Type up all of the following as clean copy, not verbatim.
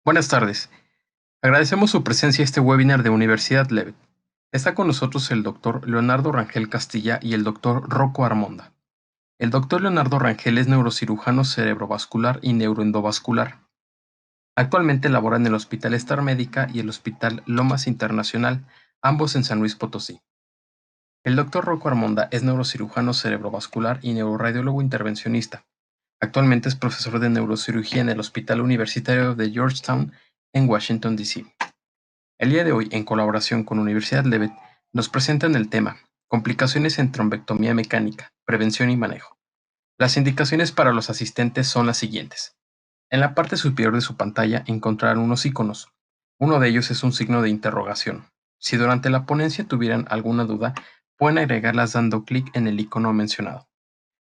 Buenas tardes. Agradecemos su presencia en este webinar de Universidad Levet. Está con nosotros el Dr. Leonardo Rangel Castilla y el Dr. Rocco Armonda. El Dr. Leonardo Rangel es neurocirujano cerebrovascular y neuroendovascular. Actualmente labora en el Hospital Star Médica y el Hospital Lomas Internacional, ambos en San Luis Potosí. El Dr. Rocco Armonda es neurocirujano cerebrovascular y neuroradiólogo intervencionista. Actualmente es profesor de neurocirugía en el Hospital Universitario de Georgetown en Washington, D.C. El día de hoy, en colaboración con Universidad Levet, nos presentan el tema Complicaciones en trombectomía mecánica, prevención y manejo. Las indicaciones para los asistentes son las siguientes. En la parte superior de su pantalla encontrarán unos iconos. Uno de ellos es un signo de interrogación. Si durante la ponencia tuvieran alguna duda, pueden agregarlas dando clic en el icono mencionado.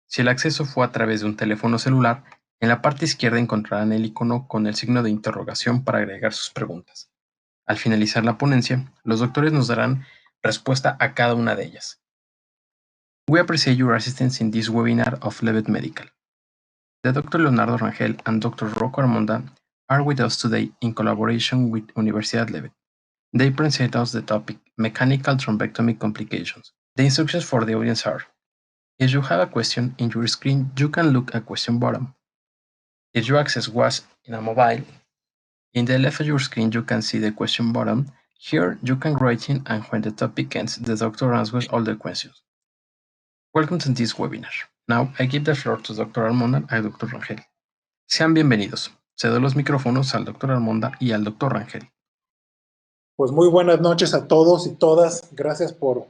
Si el acceso fue a través de un teléfono celular, en la parte izquierda encontrarán el icono con el signo de interrogación para agregar sus preguntas. Al finalizar la ponencia, los doctores nos darán respuesta a cada una de ellas. We appreciate your assistance in this webinar of Levet Medical. The Dr. Leonardo Rangel and Dr. Rocco Armonda are with us today in collaboration with Universidad Levet. They present us the topic Mechanical Thrombectomy Complications. The instructions for the audience are: if you have a question in your screen, you can look at question button. If your access was in a mobile, in the left of your screen you can see the question button. Here you can write in, and when the topic ends, the doctor answers all the questions. Welcome to this webinar. Now I give the floor to Dr. Armonda and Dr. Rangel. Sean bienvenidos. Cedo los micrófonos al Dr. Armonda y al Dr. Rangel. Pues muy buenas noches a todos y todas. Gracias por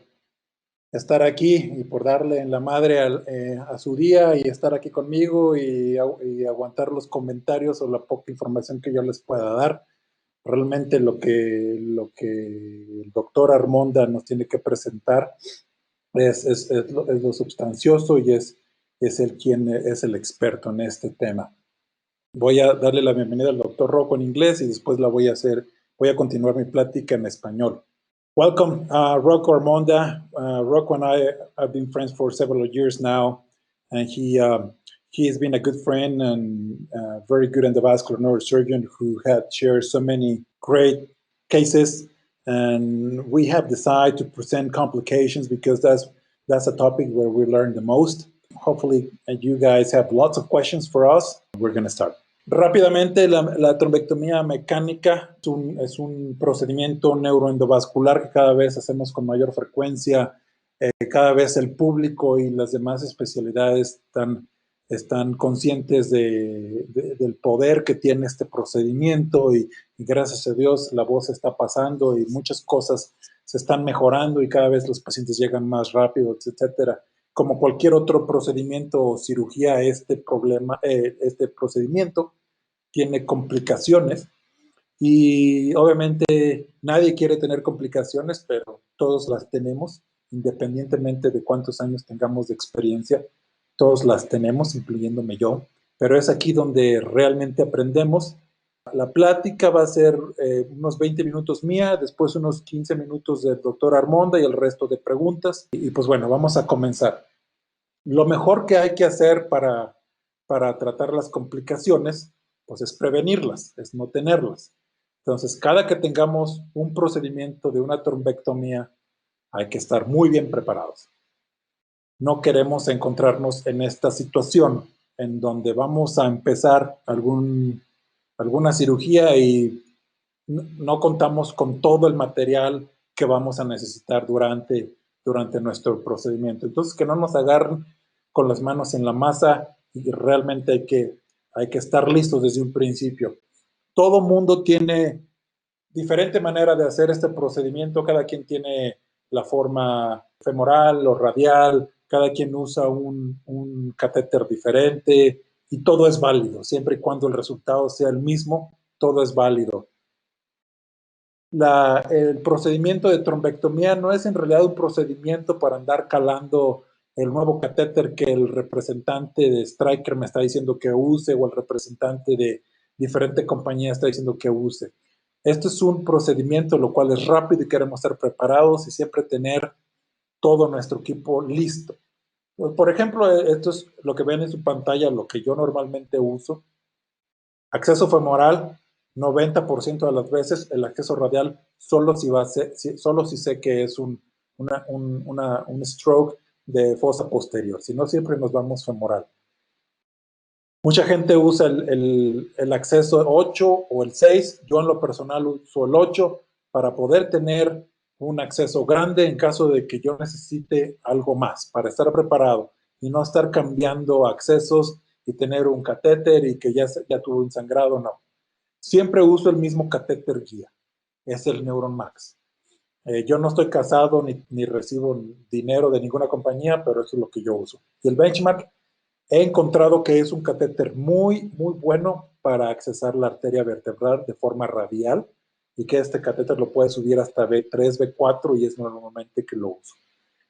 estar aquí y por darle en la madre a su día y estar aquí conmigo y aguantar los comentarios o la poca información que yo les pueda dar. Realmente lo que el doctor Armonda nos tiene que presentar es lo sustancioso y es quien es el experto en este tema. Voy a darle la bienvenida al doctor Rocco en inglés y después voy a continuar mi plática en español. Welcome, Rocco Armonda. Rocco and I have been friends for several years now, and he has been a good friend and very good endovascular neurosurgeon who had shared so many great cases. And we have decided to present complications because that's a topic where we learn the most. Hopefully, you guys have lots of questions for us. We're going to start. Rápidamente, la trombectomía mecánica es un procedimiento neuroendovascular que cada vez hacemos con mayor frecuencia. Cada vez el público y las demás especialidades están conscientes del poder que tiene este procedimiento y gracias a Dios la voz está pasando y muchas cosas se están mejorando y cada vez los pacientes llegan más rápido, etcétera. Como cualquier otro procedimiento o cirugía, este procedimiento tiene complicaciones y obviamente nadie quiere tener complicaciones, pero todos las tenemos, independientemente de cuántos años tengamos de experiencia, todos las tenemos, incluyéndome yo, pero es aquí donde realmente aprendemos. La plática va a ser unos 20 minutos mía, después unos 15 minutos del doctor Armonda y el resto de preguntas. Y pues bueno, vamos a comenzar. Lo mejor que hay que hacer para tratar las complicaciones, pues es prevenirlas, es no tenerlas. Entonces, cada que tengamos un procedimiento de una trombectomía, hay que estar muy bien preparados. No queremos encontrarnos en esta situación en donde vamos a empezar alguna cirugía y no contamos con todo el material que vamos a necesitar durante nuestro procedimiento. Entonces, que no nos agarren con las manos en la masa y realmente hay que estar listos desde un principio. Todo mundo tiene diferente manera de hacer este procedimiento. Cada quien tiene la forma femoral o radial, cada quien usa un catéter diferente y todo es válido. Siempre y cuando el resultado sea el mismo, todo es válido. El procedimiento de trombectomía no es en realidad un procedimiento para andar calando el nuevo catéter que el representante de Stryker me está diciendo que use o el representante de diferente compañía está diciendo que use. Esto es un procedimiento lo cual es rápido y queremos estar preparados y siempre tener todo nuestro equipo listo. Por ejemplo, esto es lo que ven en su pantalla, lo que yo normalmente uso. Acceso femoral. 90% de las veces el acceso radial solo solo si sé que es un stroke de fosa posterior, si no siempre nos vamos femoral. Mucha gente usa el acceso 8 o el 6, yo en lo personal uso el 8 para poder tener un acceso grande en caso de que yo necesite algo más, para estar preparado y no estar cambiando accesos y tener un catéter y que ya tuvo un sangrado, no. Siempre uso el mismo catéter guía, es el Neuron Max. Yo no estoy casado ni recibo dinero de ninguna compañía, pero eso es lo que yo uso. Y el Benchmark he encontrado que es un catéter muy, muy bueno para accesar la arteria vertebral de forma radial y que este catéter lo puede subir hasta B3, B4 y es normalmente que lo uso.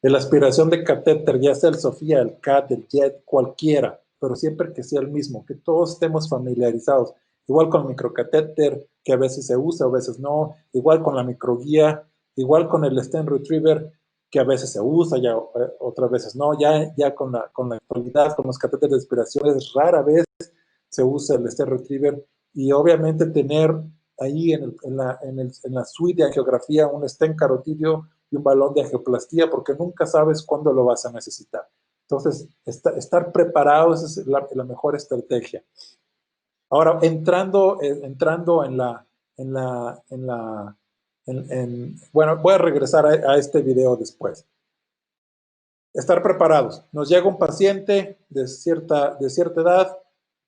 De la aspiración de catéter, ya sea el Sofía, el CAT, el JET, cualquiera, pero siempre que sea el mismo, que todos estemos familiarizados. Igual con el microcatéter, que a veces se usa, a veces no. Igual con la microguía, igual con el stent retriever, que a veces se usa, ya otras veces no. Ya con la actualidad, con los catéteres de aspiración, es rara vez se usa el stent retriever. Y obviamente tener ahí en la suite de angiografía un stent carotidio y un balón de angioplastía, porque nunca sabes cuándo lo vas a necesitar. Entonces, estar preparados es la mejor estrategia. Ahora, entrando bueno, voy a regresar a este video después. Estar preparados. Nos llega un paciente de cierta edad,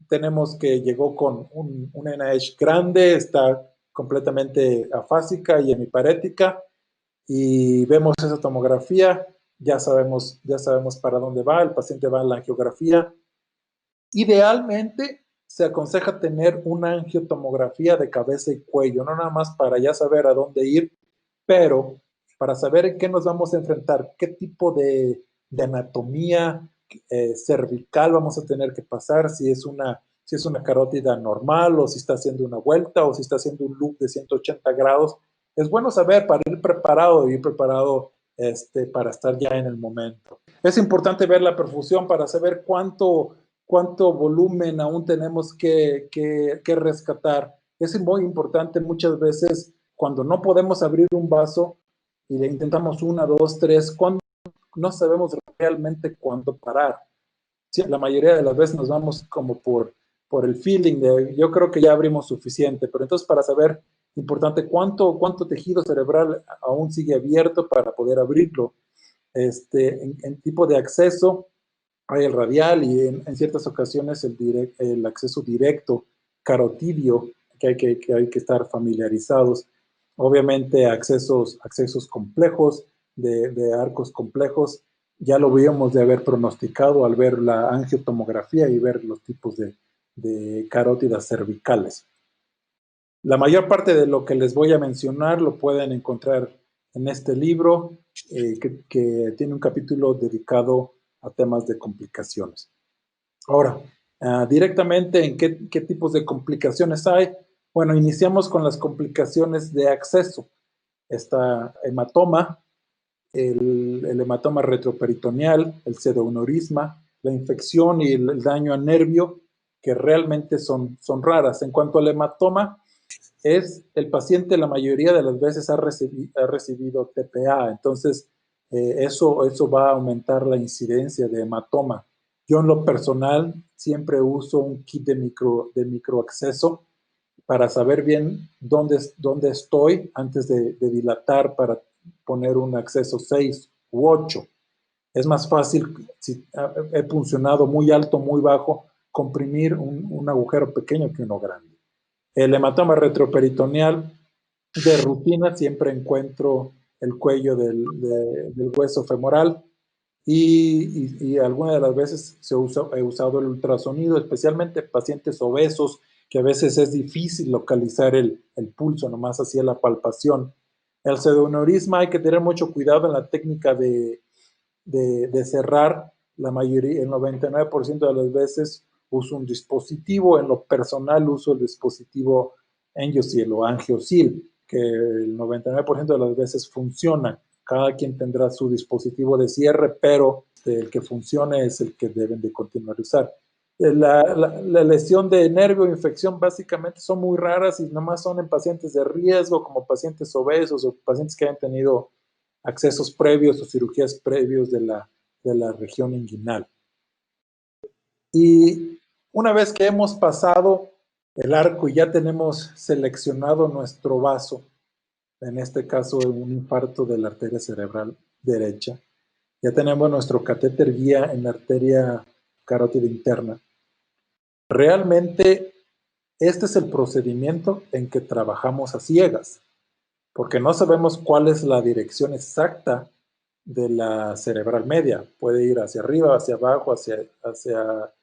tenemos que llegó con un NIH grande, está completamente afásica y hemiparética, y vemos esa tomografía, ya sabemos para dónde va, el paciente va a la angiografía. Idealmente se aconseja tener una angiotomografía de cabeza y cuello, no nada más para ya saber a dónde ir, pero para saber en qué nos vamos a enfrentar, qué tipo de anatomía cervical vamos a tener que pasar, si es una carótida normal o si está haciendo una vuelta o si está haciendo un loop de 180 grados. Es bueno saber para ir preparado para estar ya en el momento. Es importante ver la perfusión para saber cuánto volumen aún tenemos que rescatar. Es muy importante muchas veces cuando no podemos abrir un vaso y le intentamos 1, 2, 3, cuando no sabemos realmente cuándo parar. Sí, la mayoría de las veces nos vamos como por el feeling de yo creo que ya abrimos suficiente, pero entonces para saber, importante, cuánto tejido cerebral aún sigue abierto para poder abrirlo. En tipo de acceso, hay el radial y en ciertas ocasiones el acceso directo carotidio, que hay que estar familiarizados. Obviamente accesos complejos, de arcos complejos, ya lo habíamos de haber pronosticado al ver la angiotomografía y ver los tipos de carótidas cervicales. La mayor parte de lo que les voy a mencionar lo pueden encontrar en este libro, que tiene un capítulo dedicado a temas de complicaciones. Ahora, directamente en qué tipos de complicaciones hay. Bueno, iniciamos con las complicaciones de acceso. Está hematoma, el hematoma retroperitoneal, el pseudoneurisma, la infección y el daño a nervio, que realmente son raras. En cuanto al hematoma, el paciente la mayoría de las veces ha recibido TPA, entonces eso va a aumentar la incidencia de hematoma. Yo en lo personal siempre uso un kit de microacceso para saber bien dónde estoy antes de dilatar para poner un acceso 6 u 8. Es más fácil, si he funcionado muy alto, muy bajo, comprimir un agujero pequeño que uno grande. El hematoma retroperitoneal de rutina siempre encuentro el cuello del hueso femoral y algunas de las veces he usado el ultrasonido, especialmente pacientes obesos, que a veces es difícil localizar el pulso, nomás hacia la palpación. El pseudoneurisma hay que tener mucho cuidado en la técnica de cerrar. La mayoría, el 99% de las veces uso un dispositivo. En lo personal uso el dispositivo Angiosil o Angiosil, que el 99% de las veces funciona. Cada quien tendrá su dispositivo de cierre, pero el que funcione es el que deben de continuar a usar. La lesión de nervio o infección básicamente son muy raras y nomás son en pacientes de riesgo, como pacientes obesos o pacientes que hayan tenido accesos previos o cirugías previos de la región inguinal. Y una vez que hemos pasado el arco y ya tenemos seleccionado nuestro vaso, en este caso un infarto de la arteria cerebral derecha, ya tenemos nuestro catéter guía en la arteria carótida interna. Realmente este es el procedimiento en que trabajamos a ciegas, porque no sabemos cuál es la dirección exacta de la cerebral media. Puede ir hacia arriba, hacia abajo, hacia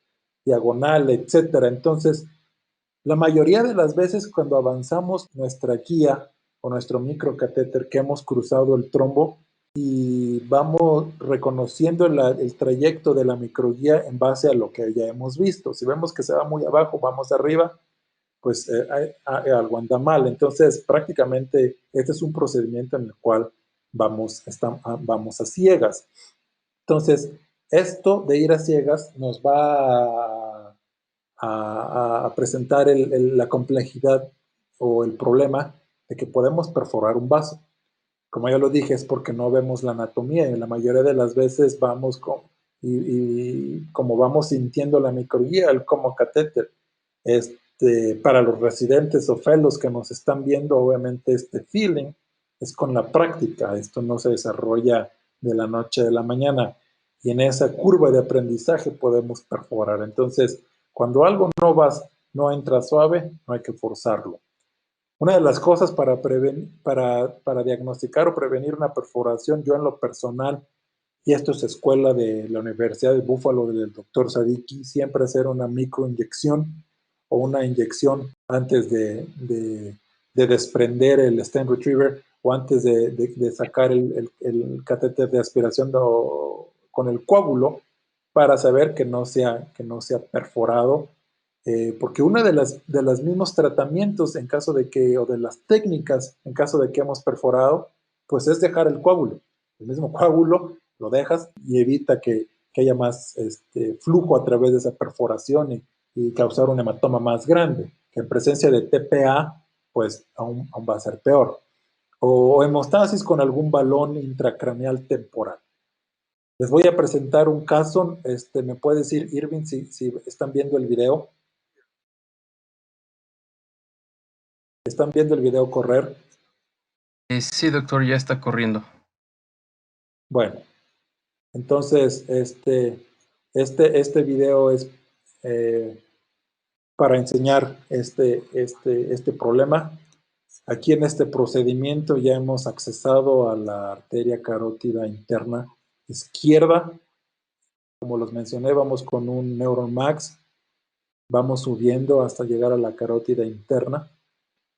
diagonal, etcétera. Entonces, la mayoría de las veces cuando avanzamos nuestra guía o nuestro microcatéter que hemos cruzado el trombo y vamos reconociendo el trayecto de la microguía en base a lo que ya hemos visto. Si vemos que se va muy abajo, vamos arriba, pues algo anda mal. Entonces, prácticamente este es un procedimiento en el cual vamos a ciegas. Entonces, esto de ir a ciegas nos va a presentar la complejidad o el problema de que podemos perforar un vaso. Como ya lo dije, es porque no vemos la anatomía y la mayoría de las veces vamos y como vamos sintiendo la microguía, el como catéter. Para los residentes o fellows que nos están viendo, obviamente este feeling es con la práctica. Esto no se desarrolla de la noche a la mañana. Y en esa curva de aprendizaje podemos perforar. Entonces, cuando algo no entra suave, no hay que forzarlo. Una de las cosas para diagnosticar o prevenir una perforación, yo en lo personal, y esto es escuela de la Universidad de Buffalo del doctor Sadiki, siempre hacer una microinyección o una inyección antes de desprender el stent retriever o antes de sacar el catéter de aspiración con el coágulo para saber que no sea perforado, porque una de los mismos tratamientos en caso de que, o de las técnicas en caso de que hemos perforado, pues es dejar el coágulo. El mismo coágulo lo dejas y evita que haya más flujo a través de esa perforación y causar un hematoma más grande, que en presencia de TPA, pues aún va a ser peor. O hemostasis con algún balón intracraneal temporal. Les voy a presentar un caso, me puede decir Irving si están viendo el video. ¿Están viendo el video correr? Sí, doctor, ya está corriendo. Bueno, entonces este video es para enseñar este problema. Aquí en este procedimiento ya hemos accesado a la arteria carótida interna izquierda. Como los mencioné, vamos con un Neuron Max. Vamos subiendo hasta llegar a la carótida interna.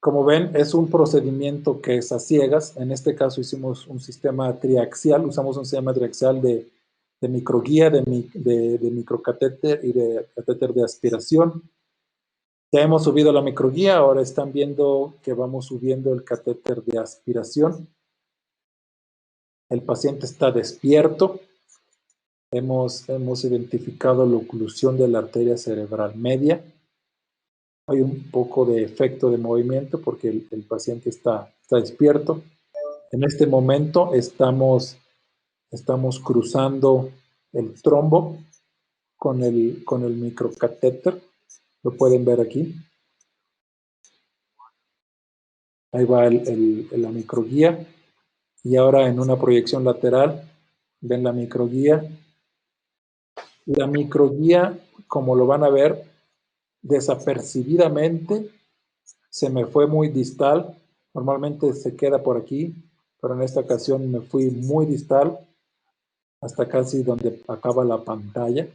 Como ven, es un procedimiento que es a ciegas. En este caso hicimos un sistema triaxial, usamos un sistema triaxial de microguía, de microcatéter y de catéter de aspiración. Ya hemos subido la microguía, ahora están viendo que vamos subiendo el catéter de aspiración. El paciente está despierto. Hemos identificado la oclusión de la arteria cerebral media. Hay un poco de efecto de movimiento porque el paciente está despierto. En este momento estamos cruzando el trombo con el microcatéter. Lo pueden ver aquí. Ahí va la microguía. Y ahora en una proyección lateral, ven la microguía. La microguía, como lo van a ver, desapercibidamente se me fue muy distal. Normalmente se queda por aquí, pero en esta ocasión me fui muy distal hasta casi donde acaba la pantalla.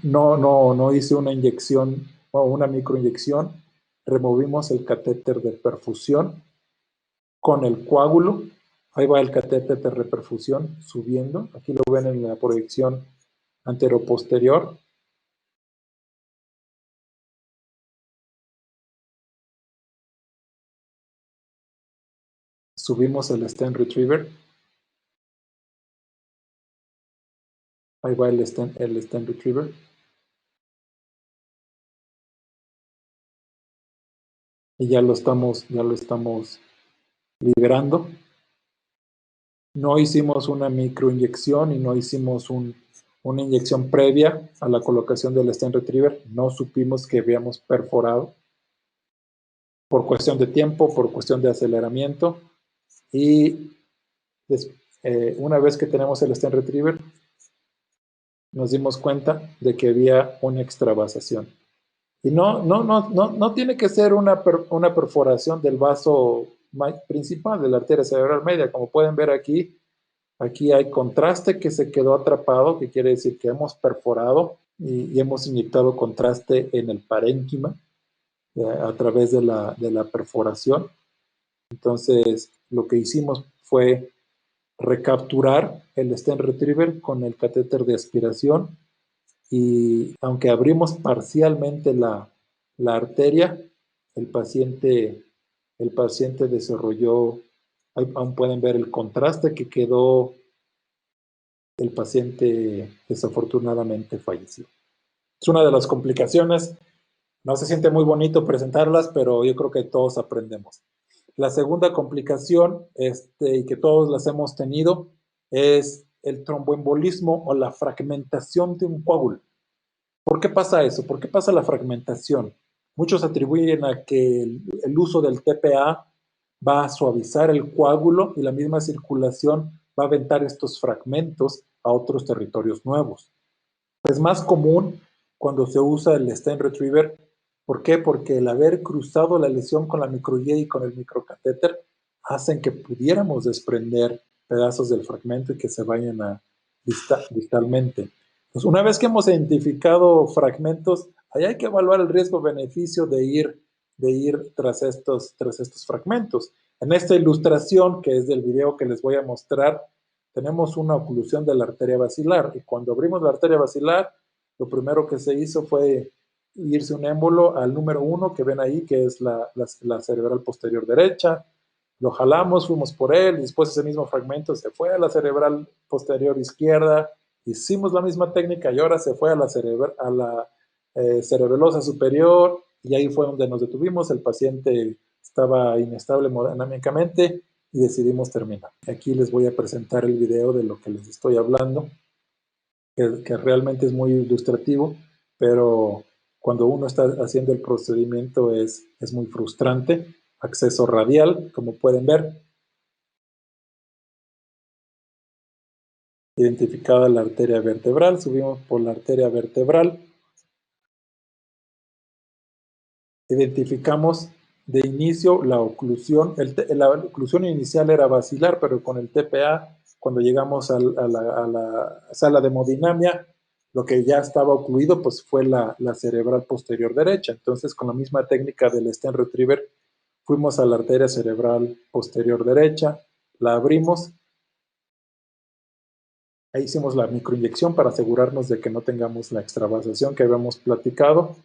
No hice una inyección o una microinyección. Removimos el catéter de perfusión con el coágulo. Ahí va el catéter de reperfusión subiendo. Aquí lo ven en la proyección anteroposterior. Subimos el stent retriever. Ahí va el stent retriever. y ya lo estamos liberando. No hicimos una microinyección y no hicimos una inyección previa a la colocación del stent retriever. No supimos que habíamos perforado por cuestión de tiempo, por cuestión de aceleramiento. Y una vez que tenemos el stent retriever, nos dimos cuenta de que había una extravasación. Y no tiene que ser una perforación del vaso principal de la arteria cerebral media. Como pueden ver aquí, aquí hay contraste que se quedó atrapado, que quiere decir que hemos perforado y hemos inyectado contraste en el parénquima a través de la perforación. Entonces, lo que hicimos fue recapturar el stent retriever con el catéter de aspiración y aunque abrimos parcialmente la arteria, el paciente, el paciente desarrolló, aún pueden ver el contraste que quedó, el paciente desafortunadamente falleció. Es una de las complicaciones, no se siente muy bonito presentarlas, pero yo creo que todos aprendemos. La segunda complicación, y que todos las hemos tenido, es el tromboembolismo o la fragmentación de un coágulo. ¿Por qué pasa eso? ¿Por qué pasa la fragmentación? Muchos atribuyen a que el uso del TPA va a suavizar el coágulo y la misma circulación va a aventar estos fragmentos a otros territorios nuevos. Es más común cuando se usa el stent retriever. ¿Por qué? Porque el haber cruzado la lesión con la microguía y con el microcatéter hacen que pudiéramos desprender pedazos del fragmento y que se vayan a distalmente. Pues una vez que hemos identificado fragmentos, ahí hay que evaluar el riesgo-beneficio de ir tras estos fragmentos. En esta ilustración, que es del video que les voy a mostrar, tenemos una oclusión de la arteria basilar y cuando abrimos la arteria basilar, lo primero que se hizo fue irse un émbolo al número 1 que ven ahí, que es la cerebral posterior derecha. Lo jalamos, fuimos por él, y después ese mismo fragmento se fue a la cerebral posterior izquierda, hicimos la misma técnica y ahora se fue a la cerebelosa superior y ahí fue donde nos detuvimos. El paciente estaba inestable hemodinámicamente y decidimos terminar. Aquí les voy a presentar el video de lo que les estoy hablando, que realmente es muy ilustrativo, pero cuando uno está haciendo el procedimiento es muy frustrante. Acceso radial, como pueden ver. Identificada la arteria vertebral, subimos por la arteria vertebral. Identificamos de inicio la oclusión. La oclusión inicial era basilar, pero con el TPA, cuando llegamos a la sala de hemodinamia, lo que ya estaba ocluido pues fue la cerebral posterior derecha. Entonces, con la misma técnica del stent retriever, fuimos a la arteria cerebral posterior derecha, la abrimos, ahí hicimos la microinyección para asegurarnos de que no tengamos la extravasación que habíamos platicado.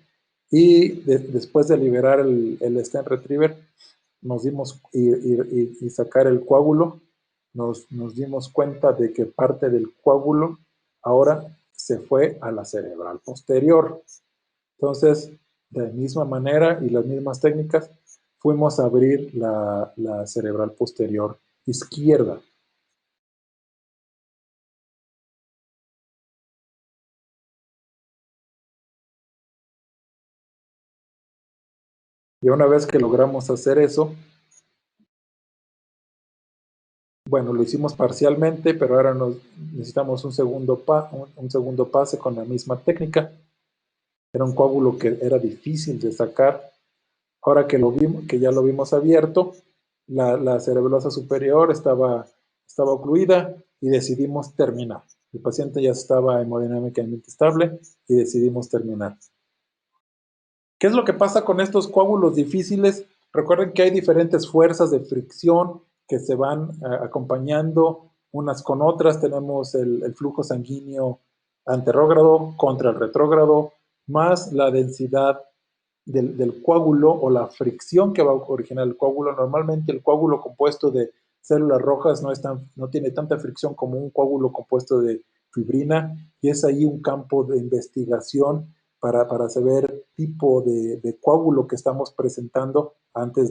Y después de liberar el stent retriever, nos dimos y sacar el coágulo, nos dimos cuenta de que parte del coágulo ahora se fue a la cerebral posterior. Entonces, de la misma manera y las mismas técnicas, fuimos a abrir la cerebral posterior izquierda. Y una vez que logramos hacer eso, bueno, lo hicimos parcialmente, pero ahora necesitamos un segundo pase con la misma técnica. Era un coágulo que era difícil de sacar. Ahora que ya lo vimos abierto, la cerebelosa superior estaba ocluida y decidimos terminar. El paciente ya estaba hemodinámicamente estable y decidimos terminar. ¿Qué es lo que pasa con estos coágulos difíciles? Recuerden que hay diferentes fuerzas de fricción que se van acompañando unas con otras. Tenemos el flujo sanguíneo anterrógrado contra el retrógrado, más la densidad del coágulo o la fricción que va a originar el coágulo. Normalmente el coágulo compuesto de células rojas no tiene tanta fricción como un coágulo compuesto de fibrina, y es ahí un campo de investigación para saber tipo de coágulo que estamos presentando antes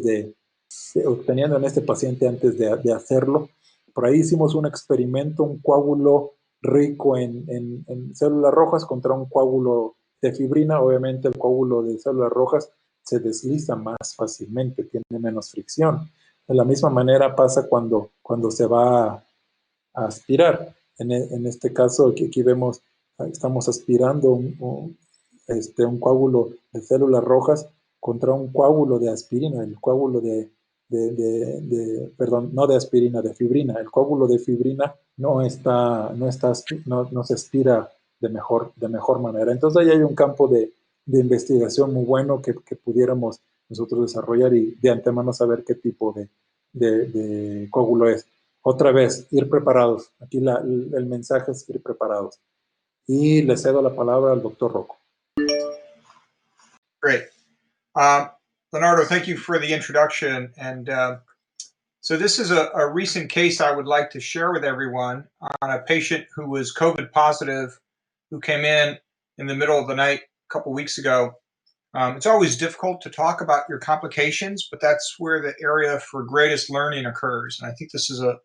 obteniendo en este paciente antes de hacerlo. Por ahí hicimos un experimento, un coágulo rico en células rojas contra un coágulo de fibrina. Obviamente el coágulo de células rojas se desliza más fácilmente, tiene menos fricción. De la misma manera pasa cuando se va a aspirar. En este caso, aquí vemos, estamos aspirando un coágulo de células rojas contra un coágulo de aspirina, el coágulo perdón, no de aspirina, de fibrina. El coágulo de fibrina no se aspira de mejor manera. Entonces ahí hay un campo de investigación muy bueno que pudiéramos nosotros desarrollar y de antemano saber qué tipo de coágulo es. Otra vez, ir preparados. Aquí el mensaje es ir preparados. Y le cedo la palabra al doctor Rocco. Great. Leonardo, thank you for the introduction. And so this is a recent case I would like to share with everyone on a patient who was COVID positive, who came in the middle of the night a couple weeks ago. It's always difficult to talk about your complications, but that's where the area for greatest learning occurs. And I think this is a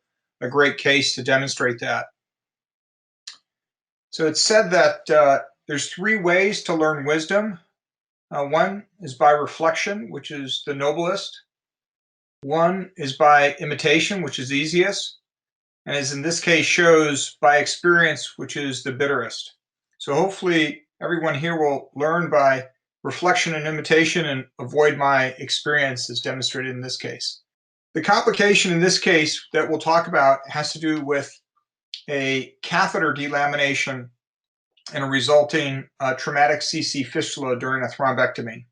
great case to demonstrate that. So it's said that there's 3 ways to learn wisdom. One is by reflection, which is the noblest. One is by imitation, which is easiest. And as in this case shows, by experience, which is the bitterest. So hopefully everyone here will learn by reflection and imitation and avoid my experience as demonstrated in this case. The complication in this case that we'll talk about has to do with a catheter delamination and a resulting traumatic CC fistula during a thrombectomy.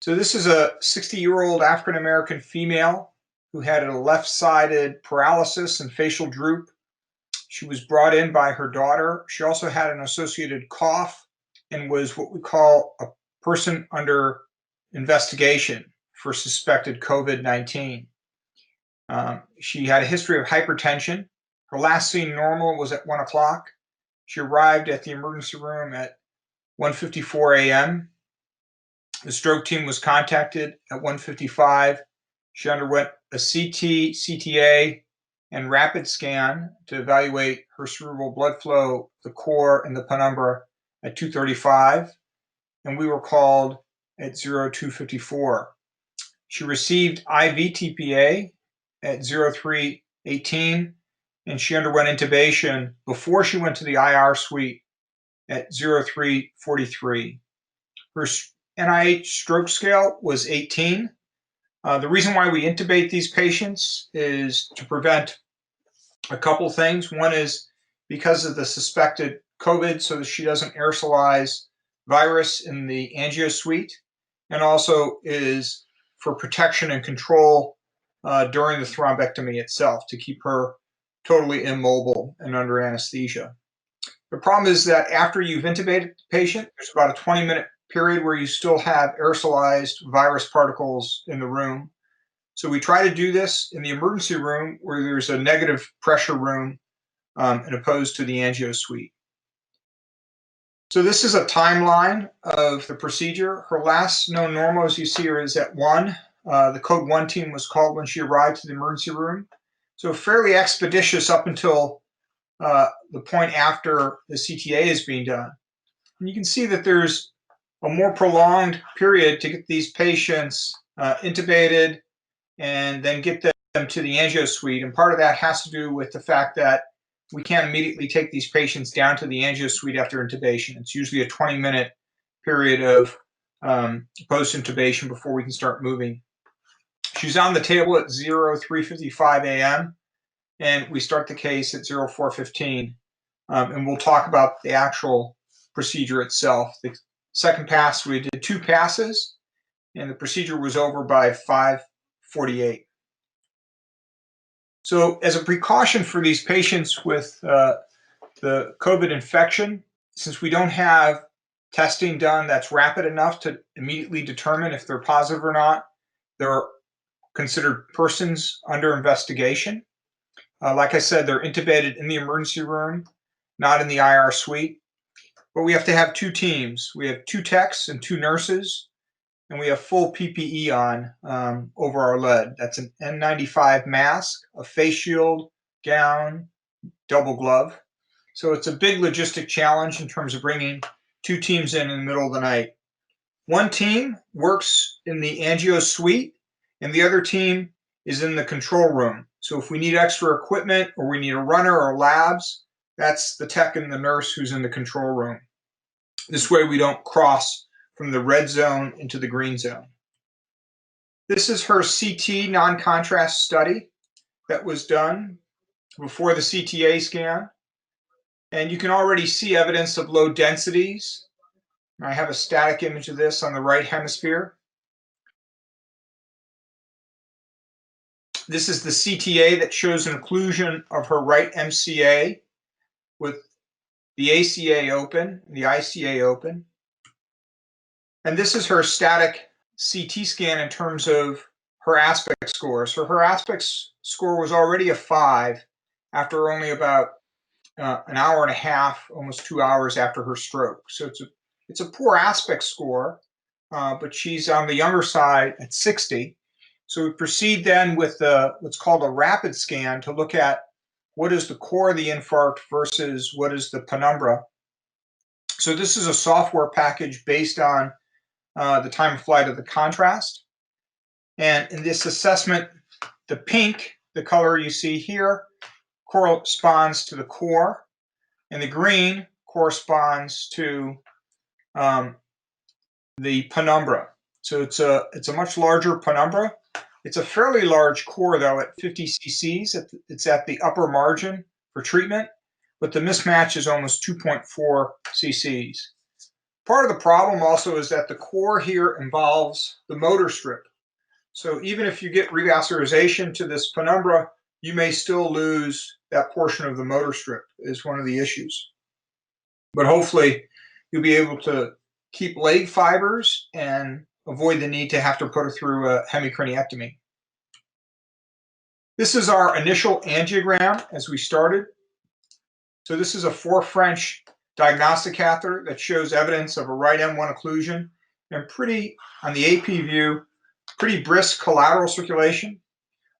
So this is a 60-year-old African-American female who had a left-sided paralysis and facial droop. She was brought in by her daughter. She also had an associated cough and was what we call a person under investigation for suspected COVID-19. She had a history of hypertension. Her last seen normal was at 1 o'clock. She arrived at the emergency room at 1:54 a.m. The stroke team was contacted at 1:55. She underwent a CT, CTA, and rapid scan to evaluate her cerebral blood flow, the core, and the penumbra at 2:35, and we were called at 02:54. She received IV TPA at 03:18, and she underwent intubation before she went to the IR suite at 03:43. Her NIH stroke scale was 18. The reason why we intubate these patients is to prevent a couple things. One is because of the suspected COVID, so that she doesn't aerosolize virus in the angio suite, and also is for protection and control during the thrombectomy itself to keep her totally immobile and under anesthesia. The problem is that after you've intubated the patient, there's about a 20-minute period where you still have aerosolized virus particles in the room. So we try to do this in the emergency room where there's a negative pressure room and opposed to the angio suite. So this is a timeline of the procedure. Her last known normal, as you see here, is at 1. The code 1 team was called when she arrived to the emergency room. So fairly expeditious up until the point after the CTA is being done. And you can see that there's a more prolonged period to get these patients intubated and then get them to the angio suite. And part of that has to do with the fact that we can't immediately take these patients down to the angio suite after intubation. It's usually a 20-minute period of post-intubation before we can start moving. She's on the table at 03:55 a.m. and we start the case at 04:15. And we'll talk about the actual procedure itself. The second pass, we did 2 passes, and the procedure was over by 5:48. So as a precaution for these patients with the COVID infection, since we don't have testing done that's rapid enough to immediately determine if they're positive or not, they're considered persons under investigation. Like I said, they're intubated in the emergency room, not in the IR suite. but we have to have two teams. We have two techs and two nurses, and we have full PPE on over our lead. That's an N95 mask, a face shield, gown, double glove. So it's a big logistic challenge in terms of bringing two teams in the middle of the night. One team works in the angio suite, and the other team is in the control room. So if we need extra equipment or we need a runner or labs, that's the tech and the nurse who's in the control room. This way we don't cross from the red zone into the green zone. This is her CT non-contrast study that was done before the CTA scan. And you can already see evidence of low densities. I have a static image of this on the right hemisphere. This is the CTA that shows an occlusion of her right MCA with the ACA open, the ICA open. And this is her static CT scan in terms of her aspect score. So her aspect score was already a 5 after only about an hour and a half, almost 2 hours after her stroke. So it's a poor aspect score, but she's on the younger side at 60. So we proceed then with what's called a rapid scan to look at what is the core of the infarct versus what is the penumbra. So this is a software package based on the time of flight of the contrast. And in this assessment, the pink, the color you see here, corresponds to the core, and the green corresponds to the penumbra. So it's a much larger penumbra. It's a fairly large core, though, at 50 cc's. It's at the upper margin for treatment, but the mismatch is almost 2.4 cc's. Part of the problem also is that the core here involves the motor strip. So even if you get revascularization to this penumbra, you may still lose that portion of the motor strip, is one of the issues. But hopefully you'll be able to keep leg fibers and avoid the need to have to put her through a hemicraniectomy. This is our initial angiogram as we started. So this is a 4 French diagnostic catheter that shows evidence of a right M1 occlusion and pretty, on the AP view, pretty brisk collateral circulation.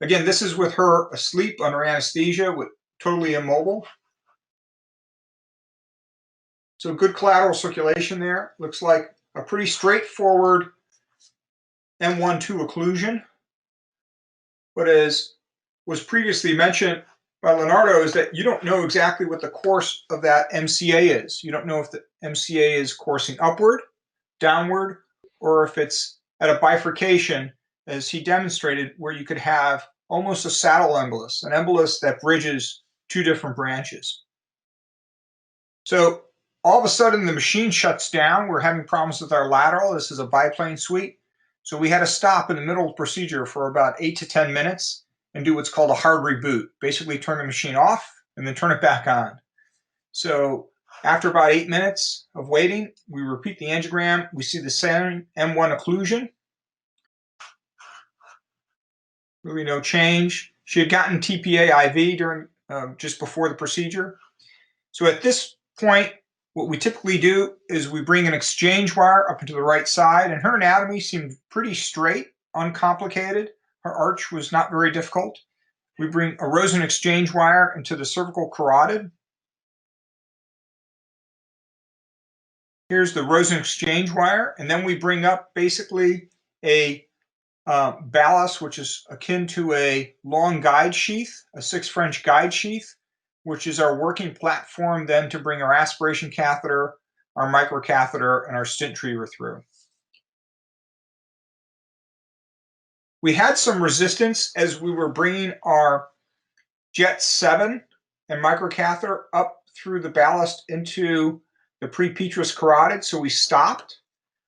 Again, this is with her asleep under anesthesia, with totally immobile. So good collateral circulation there. Looks like a pretty straightforward M1-2 occlusion. But as was previously mentioned by Leonardo, is that you don't know exactly what the course of that MCA is. You don't know if the MCA is coursing upward, downward, or if it's at a bifurcation, as he demonstrated, where you could have almost a saddle embolus, an embolus that bridges two different branches. So all of a sudden the machine shuts down. We're having problems with our lateral. This is a biplane suite. So we had to stop in the middle of the procedure for about 8 to 10 minutes and do what's called a hard reboot. Basically turn the machine off and then turn it back on. So after about 8 minutes of waiting, we repeat the angiogram. We see the same M1 occlusion. Really no change. She had gotten TPA IV during just before the procedure. So at this point, what we typically do is we bring an exchange wire up into the right side, and her anatomy seemed pretty straight, uncomplicated. Her arch was not very difficult. We bring a Rosen exchange wire into the cervical carotid. Here's the Rosen exchange wire, and then we bring up basically a ballast, which is akin to a long guide sheath, a 6 French guide sheath, which is our working platform then to bring our aspiration catheter, our microcatheter, and our stent retriever through. We had some resistance as we were bringing our Jet 7 and microcatheter up through the ballast into the prepetrous carotid, so we stopped.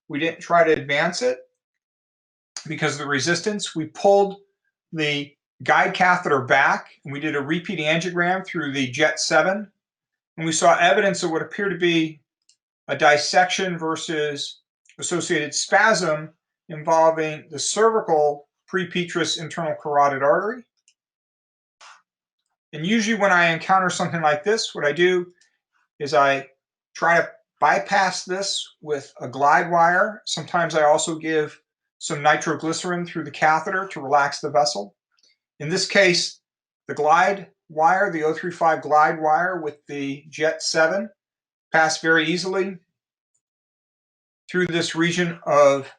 We didn't try to advance it because of the resistance. We pulled the guide catheter back, and we did a repeat angiogram through the Jet 7, and we saw evidence of what appeared to be a dissection versus associated spasm involving the cervical prepetrous internal carotid artery. And usually when I encounter something like this, what I do is I try to bypass this with a glide wire. Sometimes I also give some nitroglycerin through the catheter to relax the vessel. In this case, the glide wire, the 035 glide wire with the Jet 7, passed very easily through this region of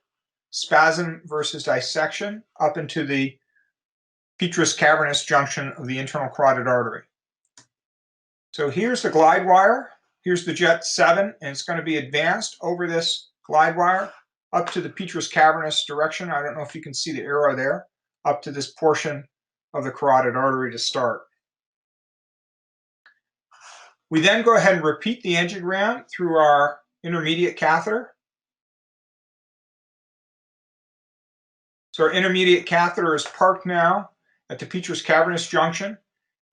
spasm versus dissection up into the petrous cavernous junction of the internal carotid artery. So here's the glide wire. Here's the Jet 7, and it's going to be advanced over this glide wire up to the petrous cavernous direction. I don't know if you can see the arrow there, up to this portion of the carotid artery to start. We then go ahead and repeat the angiogram through our intermediate catheter. So our intermediate catheter is parked now at the petrous cavernous junction.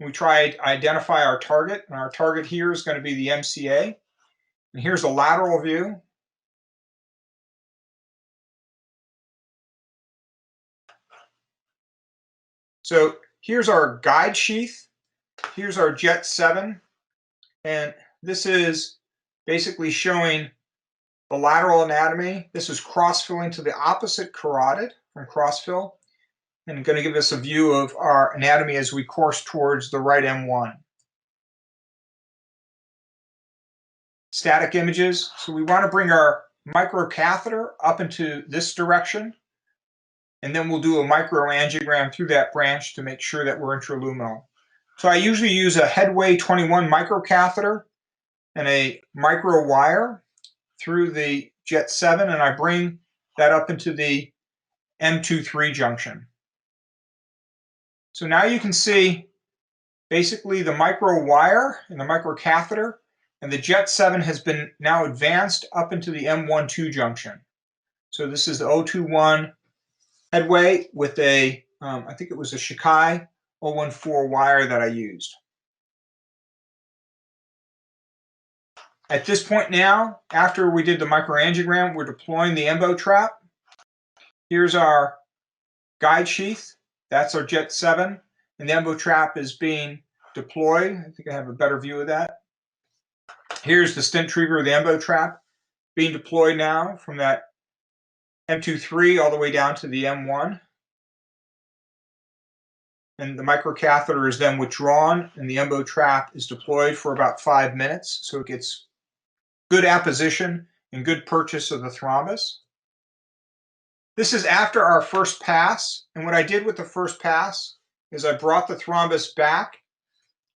We try to identify our target, and our target here is going to be the MCA. And here's a lateral view. So here's our guide sheath. Here's our Jet 7. And this is basically showing the lateral anatomy. This is cross-filling to the opposite carotid from cross-fill, and going to give us a view of our anatomy as we course towards the right M1. Static images. So we want to bring our microcatheter up into this direction, and then we'll do a microangiogram through that branch to make sure that we're intraluminal. So I usually use a Headway 21 microcatheter and a micro wire through the Jet 7, and I bring that up into the M23 junction. So now you can see basically the micro wire and the microcatheter, and the Jet 7 has been now advanced up into the M12 junction. So this is the 021 headway with a, I think it was a Shikai 014 wire that I used. At this point now, after we did the microangiogram, we're deploying the embo trap. Here's our guide sheath. That's our Jet 7. And the embo trap is being deployed. I think I have a better view of that. Here's the stentriever of the embo trap being deployed now from that M23 all the way down to the M1. And the microcatheter is then withdrawn, and the embo trap is deployed for about 5 minutes, so it gets good apposition and good purchase of the thrombus. This is after our first pass, and what I did with the first pass is I brought the thrombus back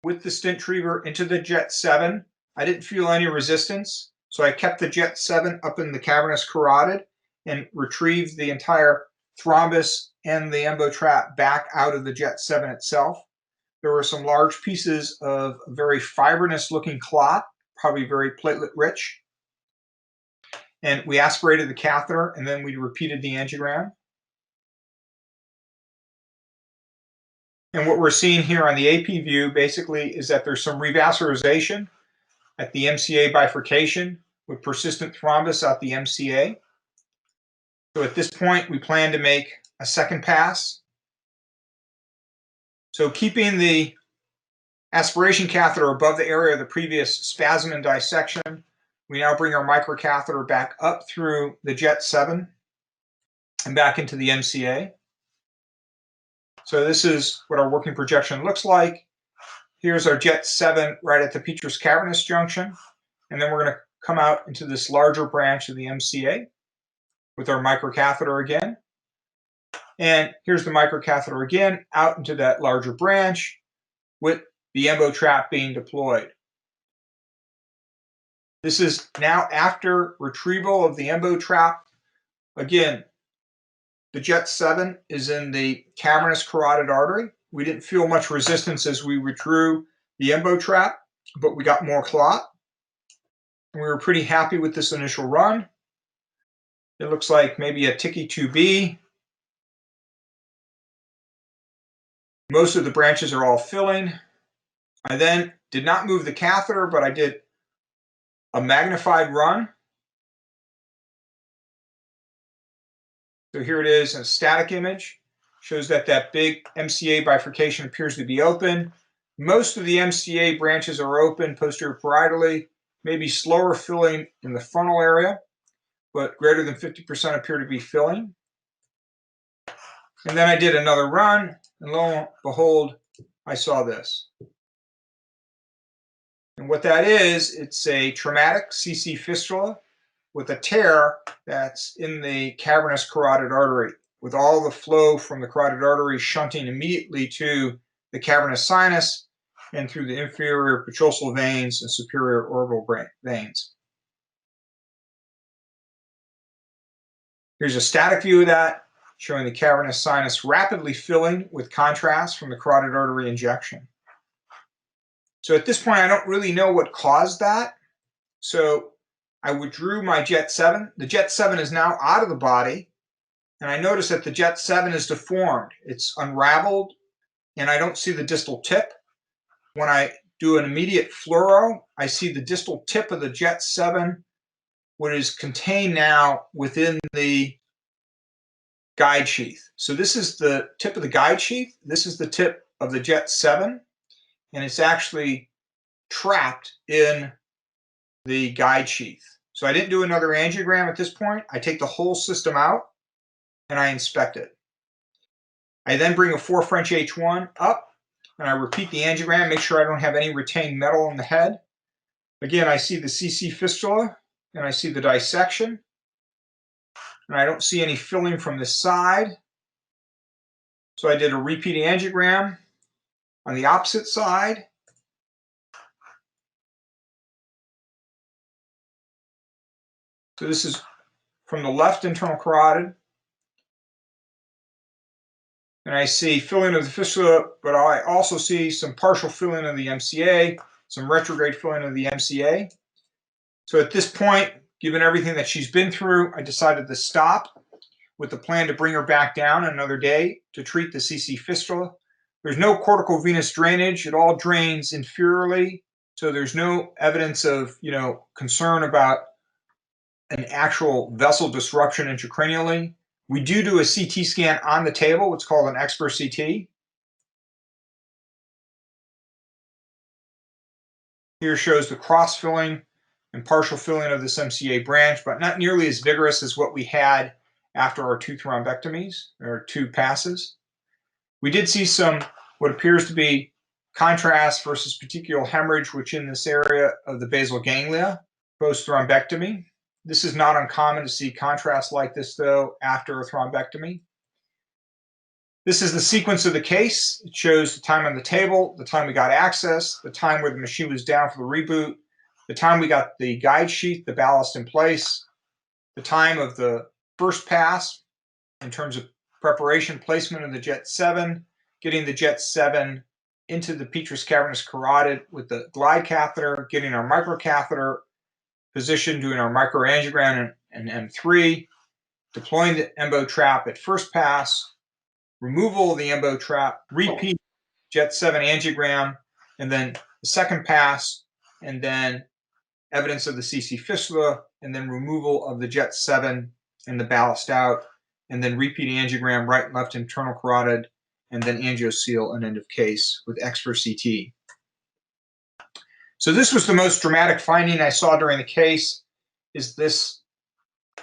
with the stentriever into the Jet 7. I didn't feel any resistance, so I kept the Jet 7 up in the cavernous carotid and retrieved the entire thrombus and the embo trap back out of the Jet 7 itself. There were some large pieces of very fibrinous looking clot, probably very platelet rich. And we aspirated the catheter, and then we repeated the angiogram. And what we're seeing here on the AP view basically is that there's some revascularization at the MCA bifurcation with persistent thrombus at the MCA. So at this point, we plan to make a second pass. So keeping the aspiration catheter above the area of the previous spasm and dissection, we now bring our microcatheter back up through the Jet 7 and back into the MCA. So this is what our working projection looks like. Here's our Jet 7 right at the petrous cavernous junction. And then we're going to come out into this larger branch of the MCA with our microcatheter again. And here's the microcatheter again out into that larger branch with the embo trap being deployed. This is now after retrieval of the embo trap. Again, the Jet 7 is in the cavernous carotid artery. We didn't feel much resistance as we withdrew the embo trap, but we got more clot. And we were pretty happy with this initial run. It looks like maybe a Tiki 2B. Most of the branches are all filling. I then did not move the catheter, but I did a magnified run. So here it is, a static image. Shows that that big MCA bifurcation appears to be open. Most of the MCA branches are open posterior parietally. maybe slower filling in the frontal area, but greater than 50% appear to be filling. And then I did another run, and lo and behold, I saw this. And what that is, it's a traumatic CC fistula with a tear that's in the cavernous carotid artery, with all the flow from the carotid artery shunting immediately to the cavernous sinus and through the inferior petrosal veins and superior orbital veins. Here's a static view of that, showing the cavernous sinus rapidly filling with contrast from the carotid artery injection. So at this point, I don't really know what caused that. So I withdrew my Jet 7. The Jet 7 is now out of the body, and I notice that the Jet 7 is deformed. It's unraveled, and I don't see the distal tip. When I do an immediate fluoro, I see the distal tip of the Jet 7, what is contained now within the guide sheath. So this is the tip of the guide sheath. This is the tip of the Jet 7, and it's actually trapped in the guide sheath. So I didn't do another angiogram at this point. I take the whole system out and I inspect it. I then bring a 4 French H1 up and I repeat the angiogram, make sure I don't have any retained metal in the head. Again, I see the CC fistula and I see the dissection. And I don't see any filling from this side. So I did a repeat angiogram on the opposite side. So this is from the left internal carotid. And I see filling of the fistula, but I also see some partial filling of the MCA, some retrograde filling of the MCA. So at this point, given everything that she's been through, I decided to stop with the plan to bring her back down another day to treat the CC fistula. There's no cortical venous drainage. It all drains inferiorly. So there's no evidence of, concern about an actual vessel disruption intracranially. We do a CT scan on the table, what's called an expert CT. Here shows the cross-filling and partial filling of this MCA branch, but not nearly as vigorous as what we had after our 2 thrombectomies, or 2 passes. We did see some, what appears to be contrast versus petechial hemorrhage, which in this area of the basal ganglia, post-thrombectomy. This is not uncommon to see contrast like this, though, after a thrombectomy. This is the sequence of the case. It shows the time on the table, the time we got access, the time where the machine was down for the reboot, the time we got the guide sheath, the ballast in place, the time of the first pass in terms of preparation, placement of the Jet 7, getting the Jet 7 into the Petrous cavernous carotid with the glide catheter, getting our microcatheter position, doing our microangiogram and M3, deploying the embo trap at first pass, removal of the embo trap, repeat Jet 7 angiogram, and then the second pass, and then evidence of the CC fistula, and then removal of the Jet 7 and the ballast out, and then repeat angiogram right and left internal carotid, and then angioseal and end of case with expert CT. So this was the most dramatic finding I saw during the case, is this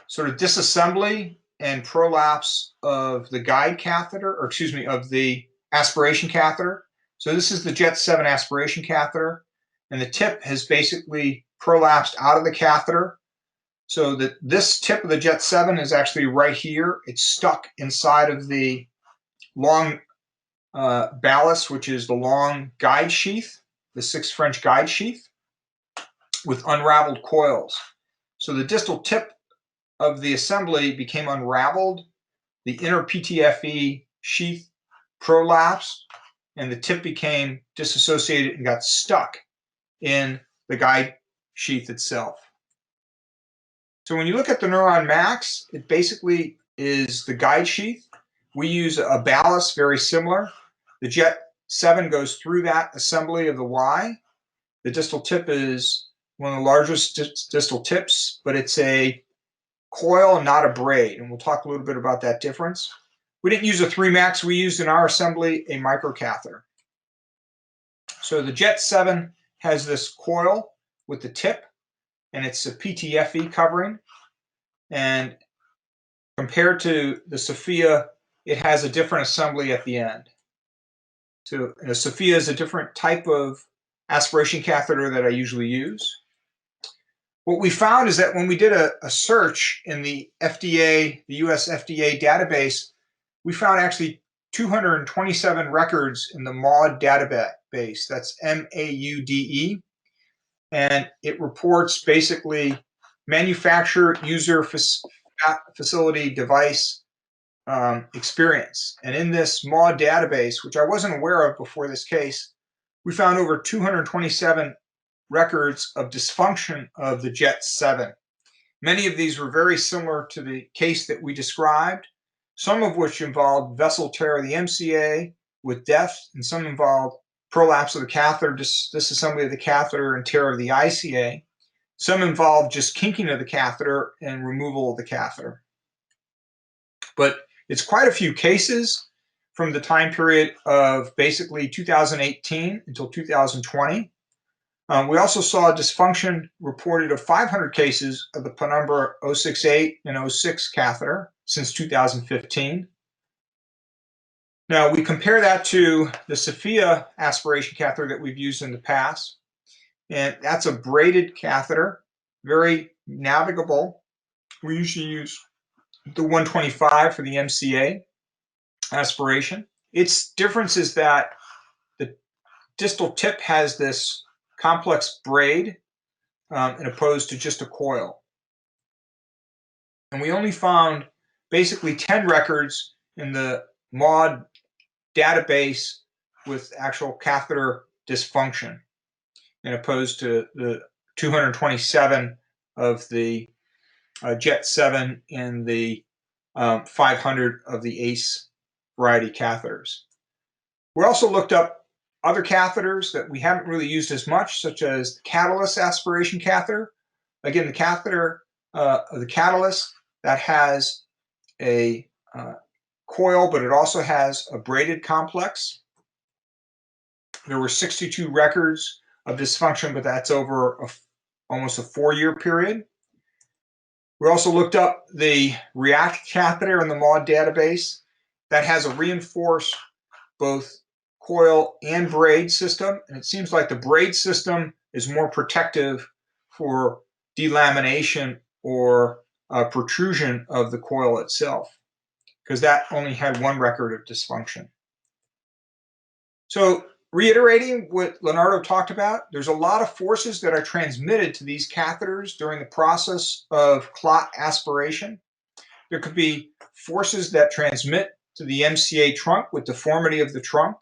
sort of disassembly and prolapse of the guide catheter, or excuse me, of the aspiration catheter. So this is the Jet 7 aspiration catheter, and the tip has basically prolapsed out of the catheter. So that this tip of the Jet 7 is actually right here. It's stuck inside of the long ballast, which is the long guide sheath, the 6 French guide sheath, with unraveled coils. So the distal tip of the assembly became unraveled, the inner PTFE sheath prolapsed, and the tip became disassociated and got stuck in the guide sheath itself. So when you look at the Neuron Max, it basically is the guide sheath. We use a ballast very similar. The Jet 7 goes through that assembly of the Y. The distal tip is one of the largest distal tips, but it's a coil and not a braid, and we'll talk a little bit about that difference. We didn't use a 3 Max. We used in our assembly a microcatheter. So the Jet 7 has this coil with the tip. and it's a PTFE covering. And compared to the Sofia, it has a different assembly at the end. So the Sofia is a different type of aspiration catheter that I usually use. What we found is that when we did a search in the FDA, the US FDA database, we found actually 227 records in the MAUDE database. That's MAUDE. And it reports basically manufacturer, user, facility, device experience. And in this MAUDE database, which I wasn't aware of before this case, we found over 227 records of dysfunction of the JET 7. Many of these were very similar to the case that we described, some of which involved vessel tear of the MCA with death, and some involved prolapse of the catheter, disassembly of the catheter, and tear of the ICA. Some involved just kinking of the catheter and removal of the catheter. But it's quite a few cases from the time period of basically 2018 until 2020. We also saw a dysfunction reported of 500 cases of the Penumbra 068 and 06 catheter since 2015. Now, we compare that to the Sofia aspiration catheter that we've used in the past, and that's a braided catheter, very navigable. We usually use the 125 for the MCA aspiration. Its difference is that the distal tip has this complex braid and opposed to just a coil. And we only found basically 10 records in the MAUDE database with actual catheter dysfunction, and opposed to the 227 of the JET 7 and the 500 of the ACE variety catheters. We also looked up other catheters that we haven't really used as much, such as the Catalyst aspiration catheter. Again, the catheter, the Catalyst, that has a coil, but it also has a braided complex. There were 62 records of dysfunction, but that's over almost a 4-year period. We also looked up the REACT catheter in the MAUDE database that has a reinforced both coil and braid system, and it seems like the braid system is more protective for delamination or protrusion of the coil itself, because that only had 1 record of dysfunction. So reiterating what Leonardo talked about, there's a lot of forces that are transmitted to these catheters during the process of clot aspiration. There could be forces that transmit to the MCA trunk with deformity of the trunk.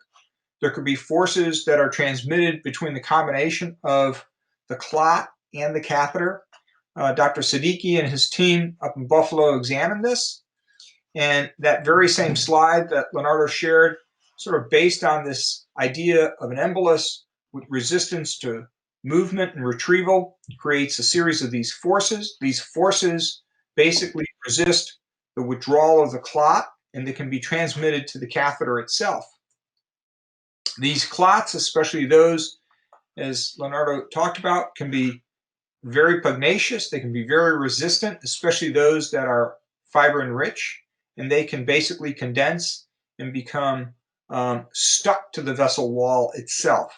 There could be forces that are transmitted between the combination of the clot and the catheter. Dr. Siddiqui and his team up in Buffalo examined this. And that very same slide that Leonardo shared, sort of based on this idea of an embolus with resistance to movement and retrieval, creates a series of these forces. These forces basically resist the withdrawal of the clot, and they can be transmitted to the catheter itself. These clots, especially those, as Leonardo talked about, can be very pugnacious. They can be very resistant, especially those that are fibrin rich, and they can basically condense and become stuck to the vessel wall itself.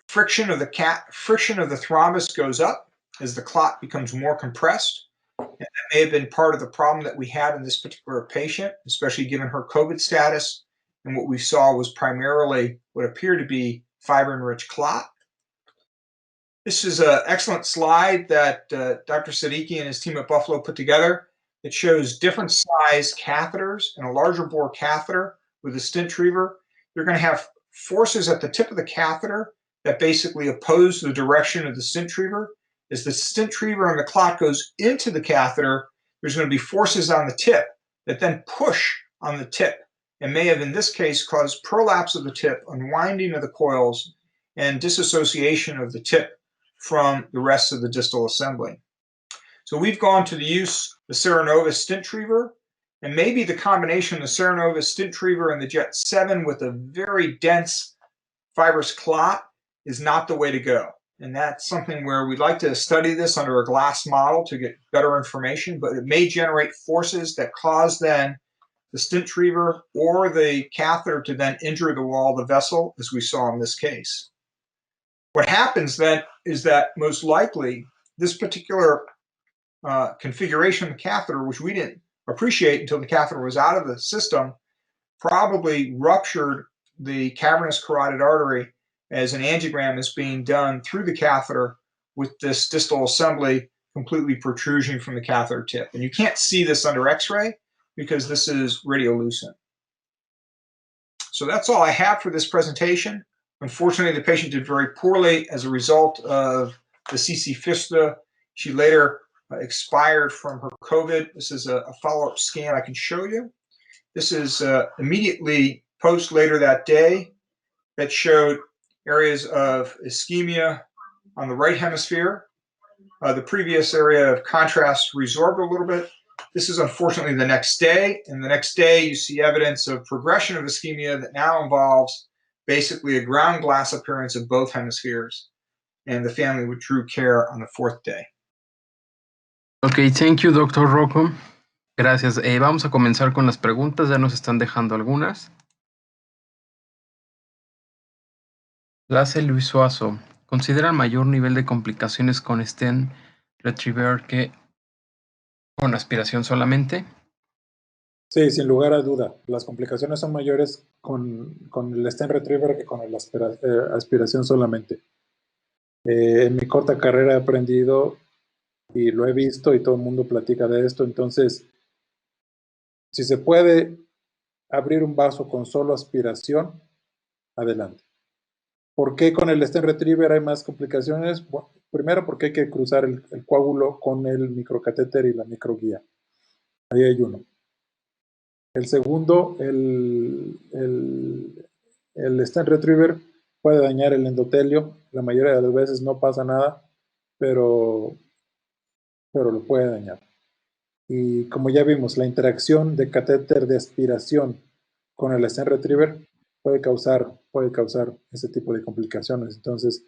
Friction of the thrombus goes up as the clot becomes more compressed. And that may have been part of the problem that we had in this particular patient, especially given her COVID status. And what we saw was primarily what appeared to be fibrin-rich clot. This is an excellent slide that Dr. Siddiqui and his team at Buffalo put together. It shows different size catheters, and a larger bore catheter with a Stintreaver. You're going to have forces at the tip of the catheter that basically oppose the direction of the Stintreaver. As the Stintreaver and the clot goes into the catheter, there's going to be forces on the tip that then push on the tip and may have, in this case, caused prolapse of the tip, unwinding of the coils, and disassociation of the tip from the rest of the distal assembly. So we've gone to the use of the Cerenova Stintreaver, and maybe the combination of the Cerenova Stintreaver and the JET 7 with a very dense fibrous clot is not the way to go. And that's something where we'd like to study this under a glass model to get better information, but it may generate forces that cause then the stent retriever or the catheter to then injure the wall of the vessel, as we saw in this case. What happens then is that most likely this particular configuration of the catheter, which we didn't appreciate until the catheter was out of the system, probably ruptured the cavernous carotid artery as an angiogram is being done through the catheter with this distal assembly completely protruding from the catheter tip. And you can't see this under X-ray because this is radiolucent. So that's all I have for this presentation. Unfortunately, the patient did very poorly as a result of the CC fistula. She later expired from her COVID. This is a follow-up scan I can show you. This is immediately post later that day that showed areas of ischemia on the right hemisphere. The previous area of contrast resorbed a little bit. This is unfortunately the next day, and the next day you see evidence of progression of ischemia that now involves basically a ground glass appearance of both hemispheres, and the family withdrew care on the fourth day. Ok, thank you, Dr. Rocco. Gracias. Vamos a comenzar con las preguntas, ya nos están dejando algunas. La hace Luis Suazo. ¿Considera mayor nivel de complicaciones con stent retriever que con aspiración solamente? Sí, sin lugar a duda. Las complicaciones son mayores con el stent retriever que con la aspiración solamente. En mi corta carrera he aprendido y lo he visto y todo el mundo platica de esto. Entonces, si se puede abrir un vaso con solo aspiración, adelante. ¿Por qué con el stent retriever hay más complicaciones? Bueno, primero porque hay que cruzar el coágulo con el microcatéter y la microguía. Ahí hay uno. El segundo, el stent retriever puede dañar el endotelio. La mayoría de las veces no pasa nada, pero lo puede dañar. Y como ya vimos, la interacción de catéter de aspiración con el stent retriever puede causar ese tipo de complicaciones. Entonces,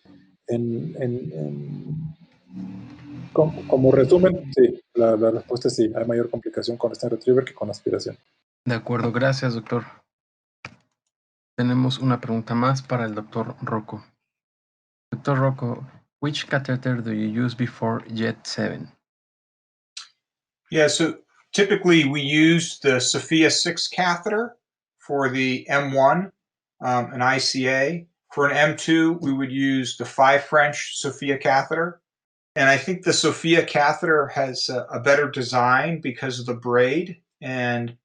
como resumen, sí, la respuesta es sí, hay mayor complicación con stent retriever que con aspiración. De acuerdo, gracias, doctor. Tenemos una pregunta más para el doctor Rocco. Dr. Rocco, which catheter do you use before JET 7? Yeah, so typically we use the Sophia 6 catheter for the M1, an ICA. For an M2, we would use the 5 French Sophia catheter. And I think the Sophia catheter has a better design because of the braid, and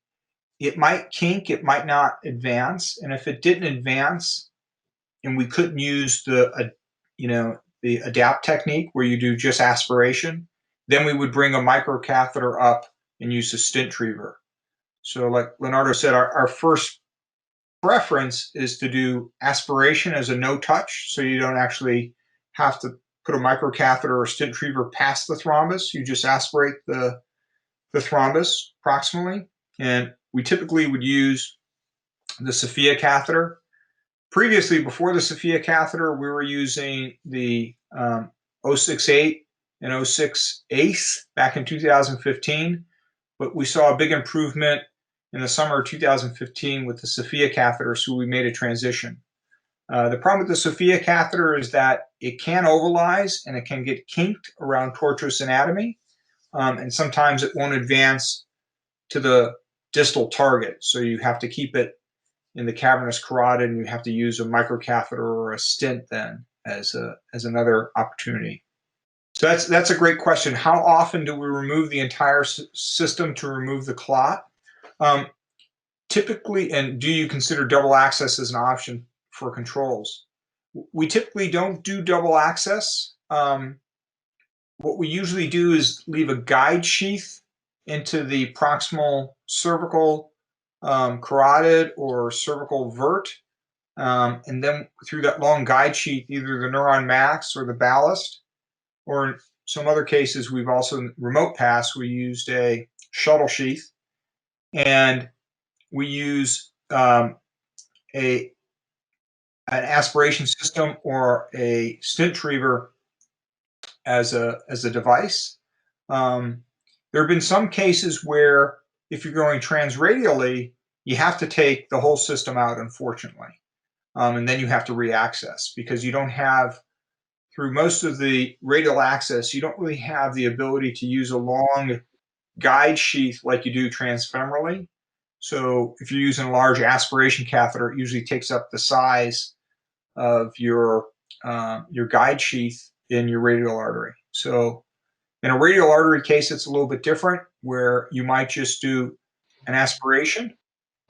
it might kink, it might not advance. And if it didn't advance and we couldn't use the adapt technique where you do just aspiration, then we would bring a microcatheter up and use a stent retriever. So like Leonardo said, our first preference is to do aspiration as a no touch, so you don't actually have to put a microcatheter or a stent retriever past the thrombus. You just aspirate the thrombus proximally. And we typically would use the Sophia catheter. Previously, before the Sophia catheter, we were using the 068 and 06 ACE back in 2015, but we saw a big improvement in the summer of 2015 with the Sophia catheter, so we made a transition. The problem with the Sophia catheter is that it can ovalize and it can get kinked around tortuous anatomy, and sometimes it won't advance to the distal target, so you have to keep it in the cavernous carotid, and you have to use a microcatheter or a stent then as another opportunity. So that's a great question. How often do we remove the entire system to remove the clot? Typically, and do you consider double access as an option for controls? We typically don't do double access. What we usually do is leave a guide sheath into the proximal cervical carotid or cervical vert, and then through that long guide sheath, either the neuron max or the ballast, or in some other cases, we've also remote pass, we used a shuttle sheath, and we use an aspiration system or a stent retriever as a device. There have been some cases where if you're going transradially, you have to take the whole system out, unfortunately. And then you have to reaccess because you don't have, through most of the radial access, you don't really have the ability to use a long guide sheath like you do transfemorally. So if you're using a large aspiration catheter, it usually takes up the size of your guide sheath in your radial artery. So in a radial artery case, it's a little bit different, where you might just do an aspiration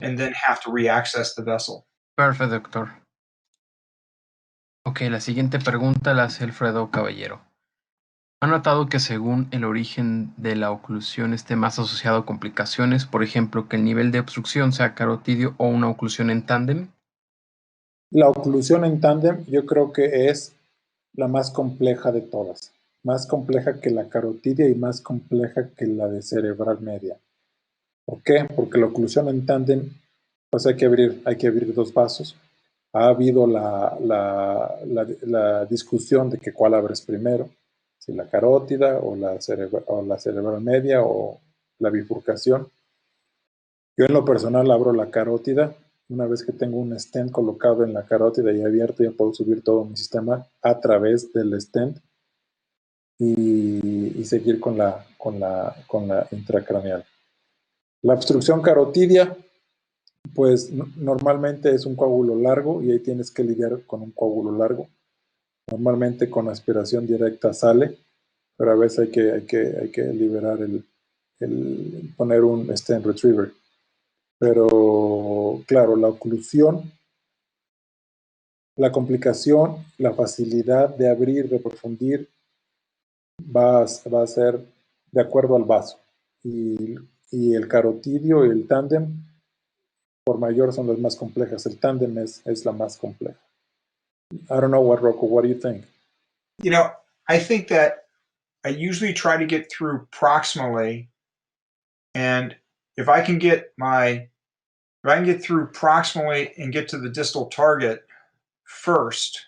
and then have to reaccess the vessel. Perfecto, doctor. Ok, la siguiente pregunta la hace Alfredo Caballero. ¿Ha notado que según el origen de la oclusión esté más asociado a complicaciones, por ejemplo, que el nivel de obstrucción sea carotidio o una oclusión en tándem? La oclusión en tándem yo creo que es la más compleja de todas. Más compleja que la carotidia y más compleja que la de cerebral media. ¿Por qué? Porque la oclusión en tándem, pues hay que abrir dos vasos. Ha habido la discusión de que cuál abres primero, si la carótida o la cerebral media o la bifurcación. Yo en lo personal abro la carótida. Una vez que tengo un stent colocado en la carótida y abierto, ya puedo subir todo mi sistema a través del stent y seguir con la intracraneal. La obstrucción carotidia, pues normalmente es un coágulo largo y ahí tienes que lidiar con un coágulo largo. Normalmente con aspiración directa sale, pero a veces hay que liberar poner un stent retriever. Pero claro, la oclusión, la complicación, la facilidad de abrir, de profundir, va a ser de acuerdo al vaso. Y el carotidio y el tándem, por mayor, son las más complejas. El tándem es la más compleja. I don't know Rocco, what do you think? You know, I think that I usually try to get through proximally, and if I can get through proximally and get to the distal target first,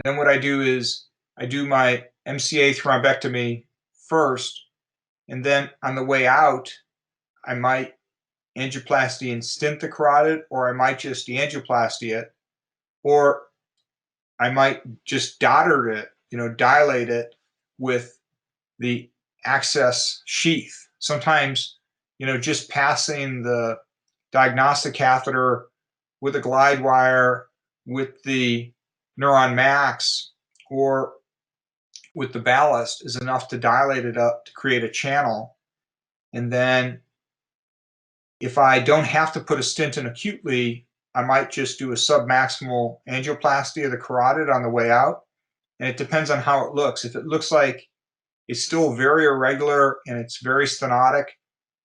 then what I do is I do my MCA thrombectomy first, and then on the way out, I might angioplasty and stent the carotid, or I might just angioplasty it, or I might just dotard it, dilate it with the access sheath. Sometimes, just passing the diagnostic catheter with a glide wire, with the Neuron Max, or with the ballast is enough to dilate it up to create a channel. And then if I don't have to put a stent in acutely, I might just do a submaximal angioplasty of the carotid on the way out. And it depends on how it looks. If it looks like it's still very irregular and it's very stenotic,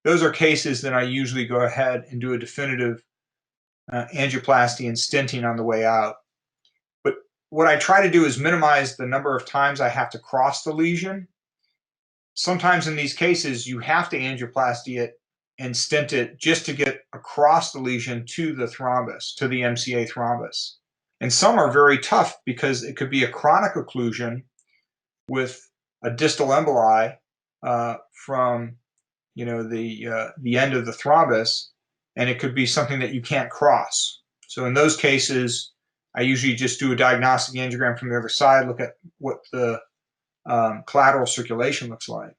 those are cases that I usually go ahead and do a definitive angioplasty and stenting on the way out. But what I try to do is minimize the number of times I have to cross the lesion. Sometimes in these cases, you have to angioplasty it and stent it just to get across the lesion to the thrombus, to the MCA thrombus. And some are very tough because it could be a chronic occlusion with a distal emboli from the end of the thrombus, and it could be something that you can't cross. So in those cases, I usually just do a diagnostic angiogram from the other side, look at what the collateral circulation looks like.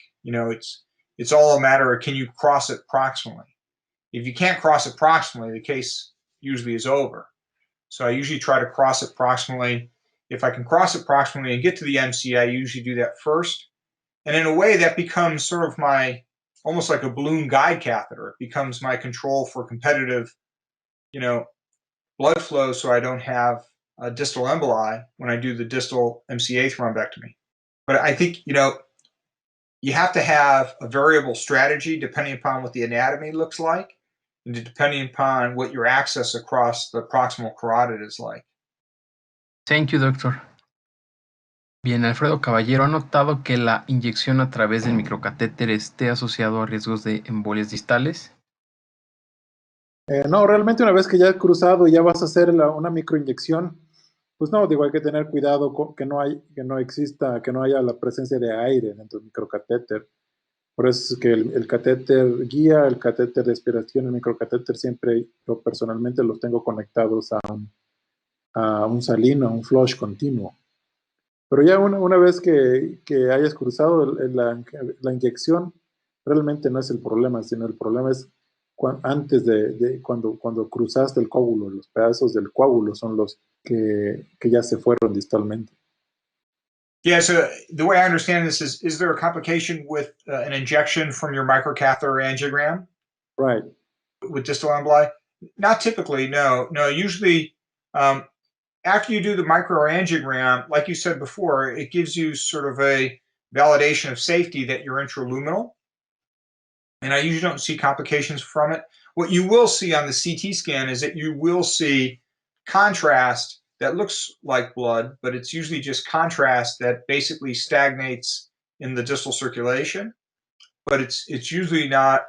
It's all a matter of, can you cross it proximally? If you can't cross it proximally, the case usually is over. So I usually try to cross it proximally. If I can cross it proximally and get to the MCA, I usually do that first. And in a way, that becomes sort of almost like a balloon guide catheter. It becomes my control for competitive, blood flow, so I don't have a distal emboli when I do the distal MCA thrombectomy. But I think, you have to have a variable strategy depending upon what the anatomy looks like and depending upon what your access across the proximal carotid is like. Thank you, doctor. Bien, Alfredo Caballero, ¿ha notado que la inyección a través del microcatéter esté asociado a riesgos de embolias distales? No, realmente una vez que ya has cruzado y ya vas a hacer una microinyección, Pues no, digo, hay que tener cuidado que no exista, que no haya la presencia de aire dentro del microcatéter. Por eso es que el catéter guía, el catéter de aspiración, el microcatéter siempre, yo personalmente los tengo conectados a un salino, a un flush continuo. Pero ya una vez que hayas cruzado la inyección, realmente no es el problema, sino el problema es antes cuando cruzaste el coágulo. Los pedazos del coágulo son los que ya se fueron distalmente. Yeah, so the way I understand this is there a complication with an injection from your microcatheter angiogram? Right. With distal emboli? Not typically, no. No, usually after you do the microangiogram, like you said before, it gives you sort of a validation of safety that you're intraluminal. And I usually don't see complications from it. What you will see on the CT scan is that you will see contrast that looks like blood, but it's usually just contrast that basically stagnates in the distal circulation. But it's usually not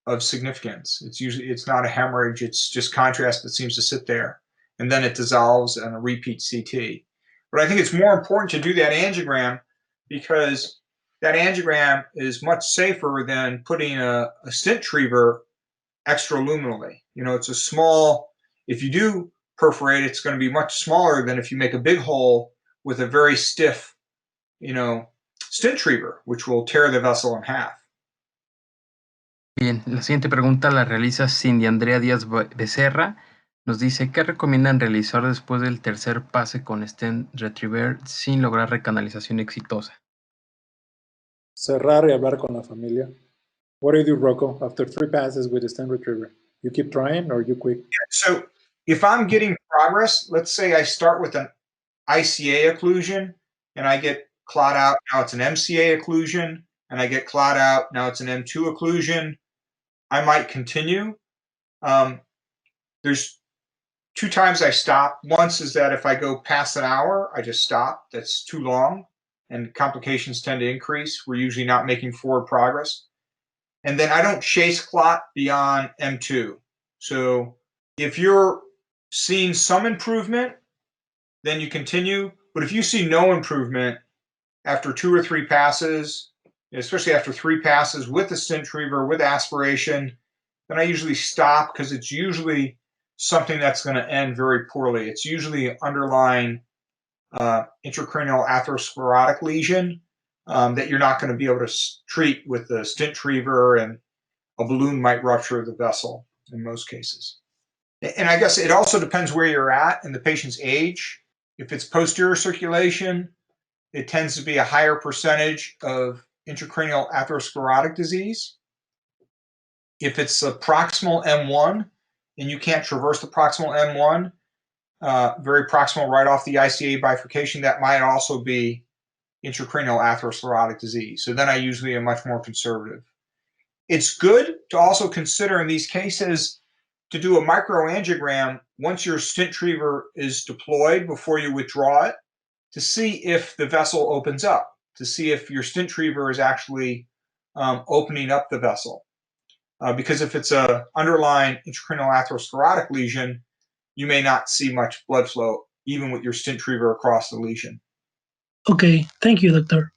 of significance. It's not a hemorrhage. It's just contrast that seems to sit there, and then it dissolves on a repeat CT. But I think it's more important to do that angiogram because that angiogram is much safer than putting a stent triever extraluminally. You know, it's a small. If you do perforate, it's going to be much smaller than if you make a big hole with a very stiff, stent triever, which will tear the vessel in half. Bien, la siguiente pregunta la realiza Cindy Andrea Díaz Becerra. Nos dice, ¿qué recomiendan realizar después del tercer pase con stent retriever sin lograr recanalización exitosa? Cerrar y hablar con la familia. What do you do, Rocco, after 3 passes with a stent retriever? You keep trying or you quit? So if I'm getting progress, let's say I start with an ICA occlusion and I get clot out, now it's an MCA occlusion, and I get clot out, now it's an M2 occlusion, I might continue. There's 2 times I stop. Once is that if I go past an hour, I just stop. That's too long, and complications tend to increase. We're usually not making forward progress. And then I don't chase clot beyond M2. So if you're seeing some improvement, then you continue. But if you see no improvement after 2 or 3 passes, especially after 3 passes with the stent retriever, with aspiration, then I usually stop because it's usually something that's going to end very poorly. It's usually underlying intracranial atherosclerotic lesion that you're not going to be able to treat with the stent retriever, and a balloon might rupture the vessel in most cases. And I guess it also depends where you're at and the patient's age. If it's posterior circulation, it tends to be a higher percentage of intracranial atherosclerotic disease. If it's a proximal M1 and you can't traverse the proximal M1, very proximal right off the ICA bifurcation, that might also be intracranial atherosclerotic disease. So then I usually am much more conservative. It's good to also consider in these cases to do a microangiogram once your stent retriever is deployed before you withdraw it, to see if the vessel opens up, to see if your stent retriever is actually opening up the vessel. Because if it's an underlying intracranial atherosclerotic lesion, you may not see much blood flow, even with your stent retriever across the lesion. Okay, thank you, doctor.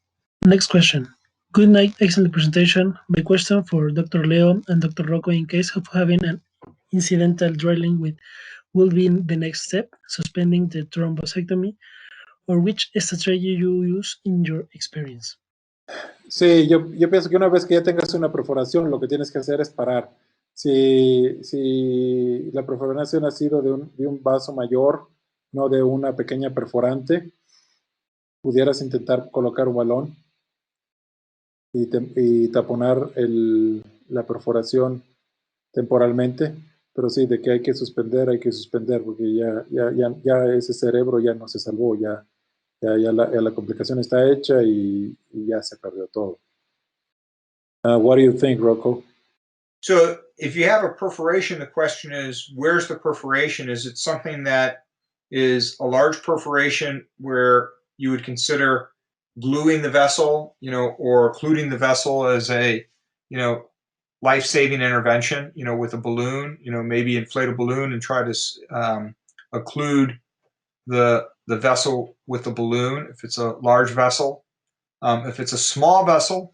Next question. Good night, excellent presentation. My question for Dr. Leo and Dr. Rocco, in case of having an incidental drilling will be the next step, suspending the thrombosectomy, or which strategy you use in your experience? Sí, yo pienso que una vez que ya tengas una perforación, lo que tienes que hacer es parar. Si la perforación ha sido de un vaso mayor, no de una pequeña perforante, pudieras intentar colocar un balón y taponar la perforación temporalmente, pero sí, de que hay que suspender, porque ya ese cerebro ya no se salvó, ya la complicación está hecha y ya se perdió todo. What do you think, Rocco? So if you have a perforation, the question is, where's the perforation? Is it something that is a large perforation where you would consider gluing the vessel, or occluding the vessel as a, life-saving intervention, with a balloon, maybe inflate a balloon and try to occlude the vessel with the balloon, if it's a large vessel. If it's a small vessel,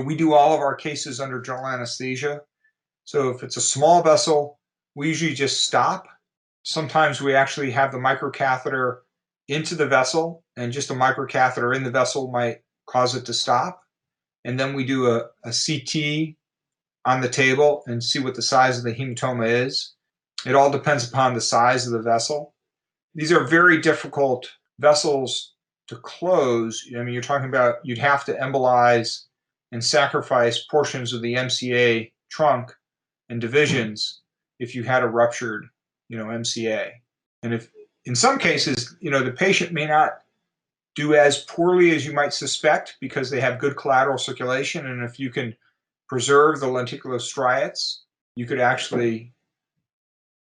we do all of our cases under general anesthesia. So if it's a small vessel, we usually just stop. Sometimes we actually have the microcatheter into the vessel, and just a microcatheter in the vessel might cause it to stop. And then we do a CT on the table and see what the size of the hematoma is. It all depends upon the size of the vessel. These are very difficult vessels to close. I mean, you're talking about you'd have to embolize and sacrifice portions of the MCA trunk and divisions if you had a ruptured, MCA. And if in some cases, the patient may not do as poorly as you might suspect because they have good collateral circulation. And if you can preserve the lenticular striates, you could actually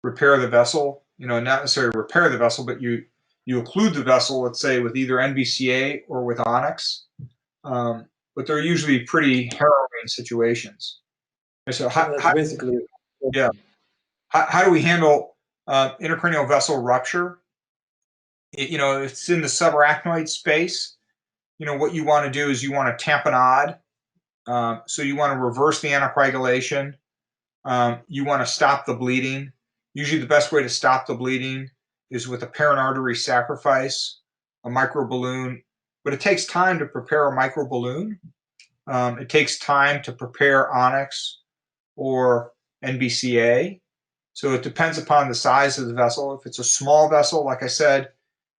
repair the vessel, not necessarily repair the vessel, but you occlude the vessel, let's say, with either NVCA or with Onyx. But they're usually pretty harrowing situations. So basically, yeah. How do we handle intracranial vessel rupture? If it's in the subarachnoid space, what you want to do is you want to tamponade. So you want to reverse the anticoagulation. You want to stop the bleeding. Usually the best way to stop the bleeding is with a parent artery sacrifice, a microballoon. But it takes time to prepare a microballoon. It takes time to prepare Onyx or NVCA. So it depends upon the size of the vessel. If it's a small vessel, like I said,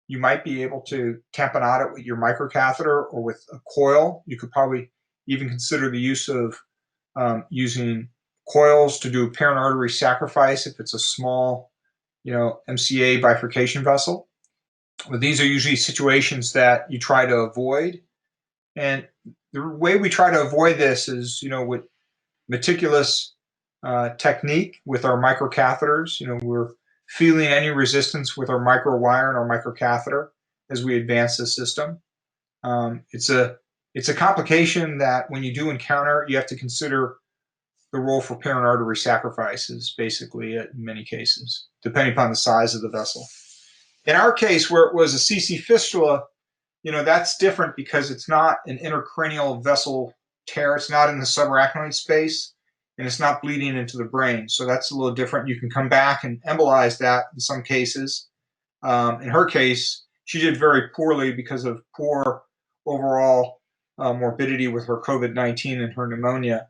you might be able to tamponade it with your microcatheter or with a coil. You could probably even consider the use of using coils to do parent artery sacrifice if it's a small, MCA bifurcation vessel. But these are usually situations that you try to avoid. And the way we try to avoid this is, with meticulous technique with our microcatheters. We're feeling any resistance with our microwire and our microcatheter as we advance the system. It's a complication that when you do encounter, you have to consider the role for parent artery sacrifices, basically, in many cases, depending upon the size of the vessel. In our case, where it was a CC fistula, that's different because it's not an intracranial vessel tear. It's not in the subarachnoid space, and it's not bleeding into the brain. So that's a little different. You can come back and embolize that in some cases. In her case, she did very poorly because of poor overall morbidity with her COVID-19 and her pneumonia.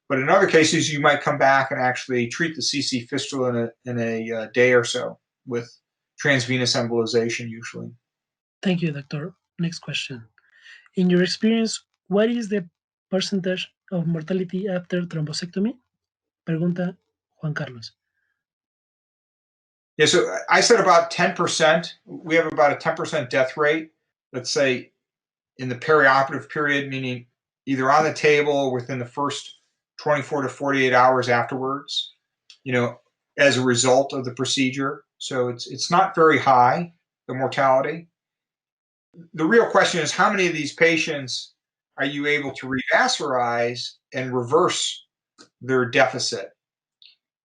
But in other cases, you might come back and actually treat the CC fistula in a day or so with transvenous embolization usually. Thank you, Doctor. Next question. In your experience, what is the percentage of mortality after thrombosectomy? Pregunta Juan Carlos. Yeah, so I said about 10%. We have about a 10% death rate, let's say, in the perioperative period, meaning either on the table or within the first 24 to 48 hours afterwards, as a result of the procedure. So it's not very high, the mortality. The real question is, how many of these patients are you able to revascularize and reverse their deficit?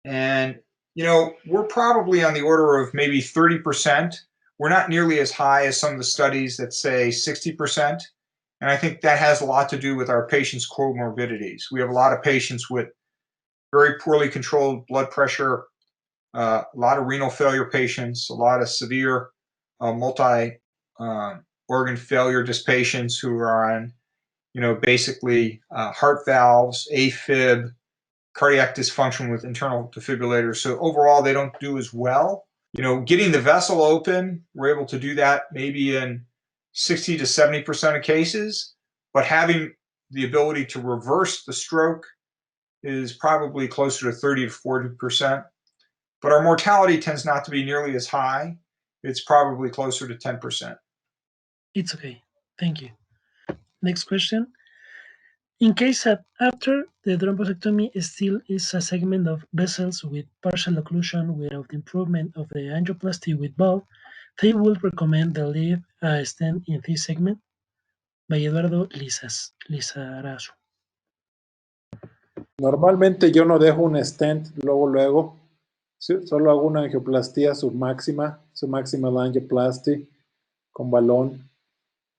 And, we're probably on the order of maybe 30%. We're not nearly as high as some of the studies that say 60%. And I think that has a lot to do with our patients' comorbidities. We have a lot of patients with very poorly controlled blood pressure, a lot of renal failure patients, a lot of severe multi-organ failure patients who are on, basically heart valves, AFib, cardiac dysfunction with internal defibrillators. So overall, they don't do as well. Getting the vessel open, we're able to do that maybe in 60 to 70% of cases, but having the ability to reverse the stroke is probably closer to 30 to 40%. But our mortality tends not to be nearly as high. It's probably closer to 10%. It's okay. Thank you. Next question. In case that after the thrombosectomy still is a segment of vessels with partial occlusion without improvement of the angioplasty with valve, they would recommend the leave a stent in this segment? By Eduardo Lizarazo. Normalmente yo no dejo un stent luego, Sí, solo hago una angioplastía submaximal angioplasty con balón.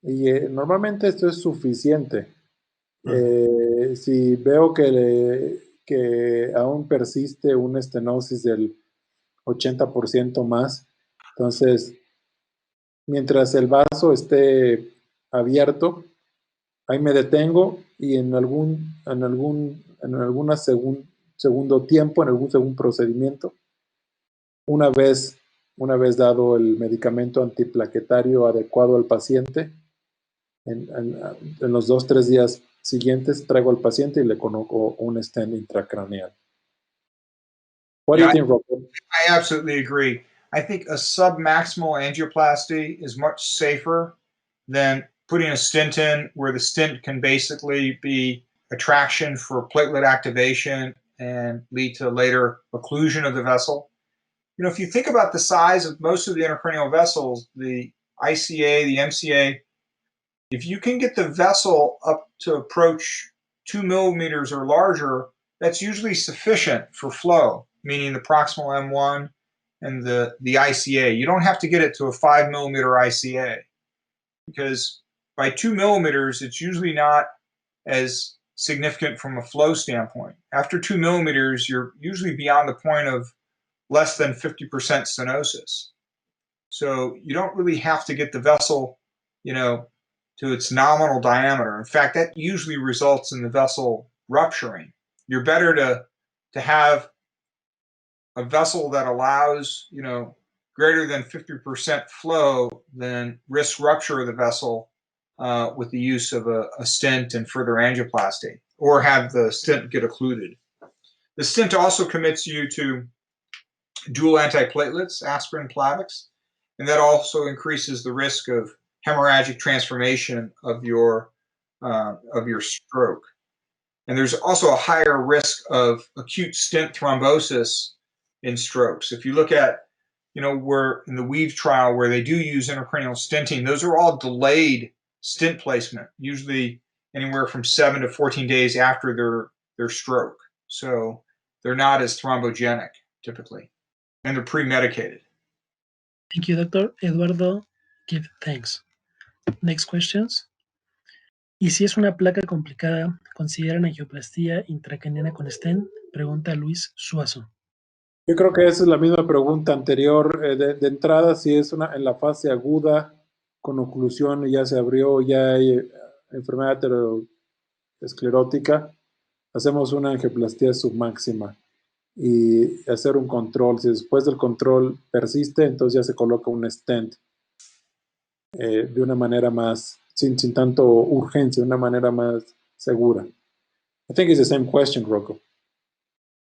Y normalmente esto es suficiente. Si veo que aún persiste una estenosis del 80% más, entonces, mientras el vaso esté abierto, ahí me detengo y en segundo tiempo, en algún segundo procedimiento, una vez, una vez dado el medicamento antiplaquetario adecuado al paciente, en los 2 o 3 días siguientes traigo al paciente y le coloco un stent intracraneal. What do you Yeah, think, Robert? I absolutely agree. I think a submaximal angioplasty is much safer than putting a stent in, where the stent can basically be a traction for platelet activation and lead to later occlusion of the vessel. You know, if you think about the size of most of the intracranial vessels, the ICA, the MCA, if you can get the vessel up to approach 2 millimeters or larger, that's usually sufficient for flow, meaning the proximal M1 and the ICA. You don't have to get it to a 5 millimeter ICA, because by 2 millimeters, it's usually not as significant from a flow standpoint. After 2 millimeters, you're usually beyond the point of less than 50% stenosis. So you don't really have to get the vessel, you know, to its nominal diameter. In fact, that usually results in the vessel rupturing. You're better to have a vessel that allows, you know, greater than 50% flow than risk rupture of the vessel with the use of a stent and further angioplasty, or have the stent get occluded. The stent also commits you to dual antiplatelets, aspirin, Plavix, and that also increases the risk of hemorrhagic transformation of your stroke. And there's also a higher risk of acute stent thrombosis in strokes. If you look at, you know, where in the WEAVE trial where they do use intracranial stenting, those are all delayed stent placement, usually anywhere from 7 to 14 days after their stroke. So they're not as thrombogenic typically, and they're pre-medicated. Thank you, Doctor. Eduardo, give thanks. Next questions. ¿Y si es una placa complicada, consideran angioplastía intracraniana con stent? Pregunta Luis Suazo. Yo creo que esa es la misma pregunta anterior. De entrada, si es en la fase aguda, con oclusión, ya se abrió, ya hay enfermedad aterosclerótica, hacemos una angioplastía submáxima y hacer un control. Si después del control persiste, entonces ya se coloca un stent de una manera más, sin tanto urgencia, de una manera más segura. I think it's the same question, Rocco.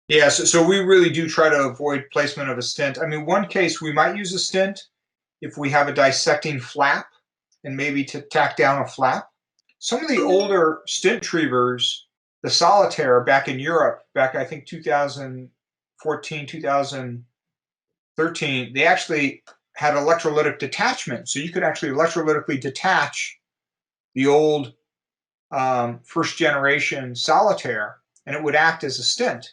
Yeah, so we really do try to avoid placement of a stent. I mean, one case we might use a stent if we have a dissecting flap and maybe to tack down a flap. Some of the older stent retrievers, the Solitaire back in Europe, back I think 2014, 2013, they actually had electrolytic detachment. So you could actually electrolytically detach the old first generation Solitaire, and it would act as a stent.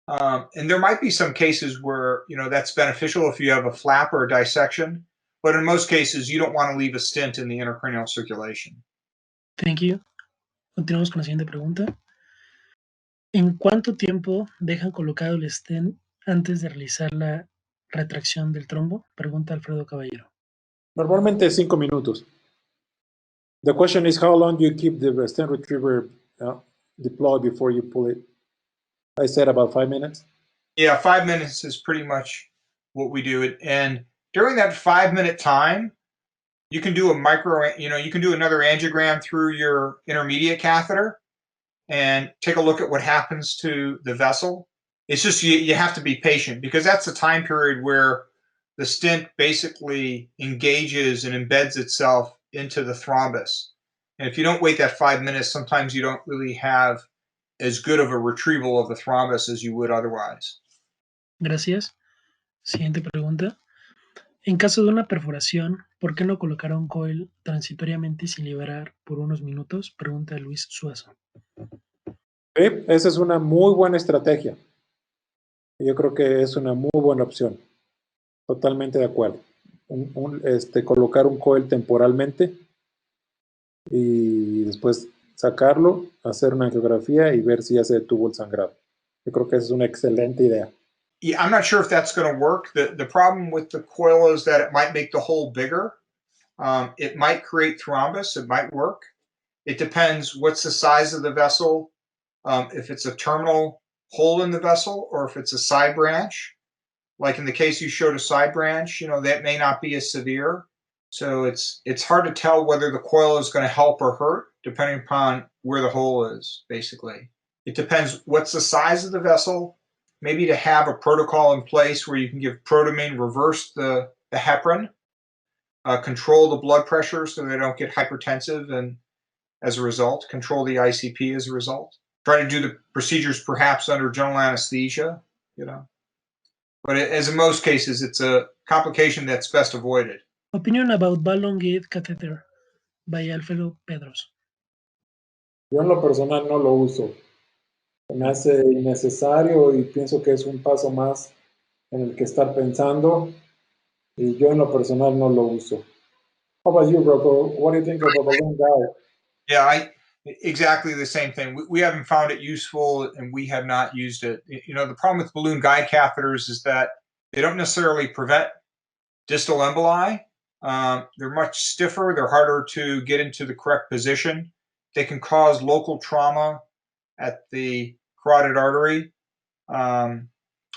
And there might be some cases where, you know, that's beneficial if you have a flap or a dissection, but in most cases you don't want to leave a stent in the intracranial circulation. Thank you. Continuamos con la siguiente pregunta. ¿En cuánto tiempo dejan colocado el stent antes de realizar la retracción del trombo? Pregunta Alfredo Caballero. Normalmente 5 minutos. The question is, how long do you keep the stent retriever deployed before you pull it? I said about 5 minutes. Yeah, 5 minutes is pretty much what we do. And during that 5-minute time, you can do you can do another angiogram through your intermediate catheter and take a look at what happens to the vessel. It's just you have to be patient, because that's the time period where the stent basically engages and embeds itself into the thrombus. And if you don't wait that 5 minutes, sometimes you don't really have as good of a retrieval of the thrombus as you would otherwise. Gracias. Siguiente pregunta. En caso de una perforación, ¿por qué no colocaron coil transitoriamente sin liberar por unos minutos? Pregunta Luis Suazo. Sí, esa es una muy buena estrategia. Yo creo que es una muy buena opción. Totalmente de acuerdo. Colocar un coil temporalmente y después sacarlo, hacer una angiografía y ver si ya se detuvo el sangrado. Yo creo que esa es una excelente idea. Yeah, I'm not sure if that's going to work. The problem with the coil is that it might make the hole bigger. It might create thrombus. It might work. It depends what's the size of the vessel, if it's a terminal hole in the vessel or if it's a side branch. Like in the case you showed a side branch, that may not be as severe. So it's hard to tell whether the coil is going to help or hurt depending upon where the hole is, basically. It depends what's the size of the vessel, maybe to have a protocol in place where you can give protamine, reverse the heparin, control the blood pressure so they don't get hypertensive and as a result, control the ICP as a result. Try to do the procedures perhaps under general anesthesia, But as in most cases, it's a complication that's best avoided. Opinion about balloon gate catheter by Alfredo Pedros. Yo en lo personal no lo uso. Me hace innecesario y pienso que es un paso más en el que estar pensando y yo en lo personal no lo uso. How about you, Rocco? What do you think of a balloon guide? Yeah, exactly the same thing. We haven't found it useful and we have not used it. The problem with balloon guide catheters is that they don't necessarily prevent distal emboli. They're much stiffer. They're harder to get into the correct position. They can cause local trauma at the carotid artery.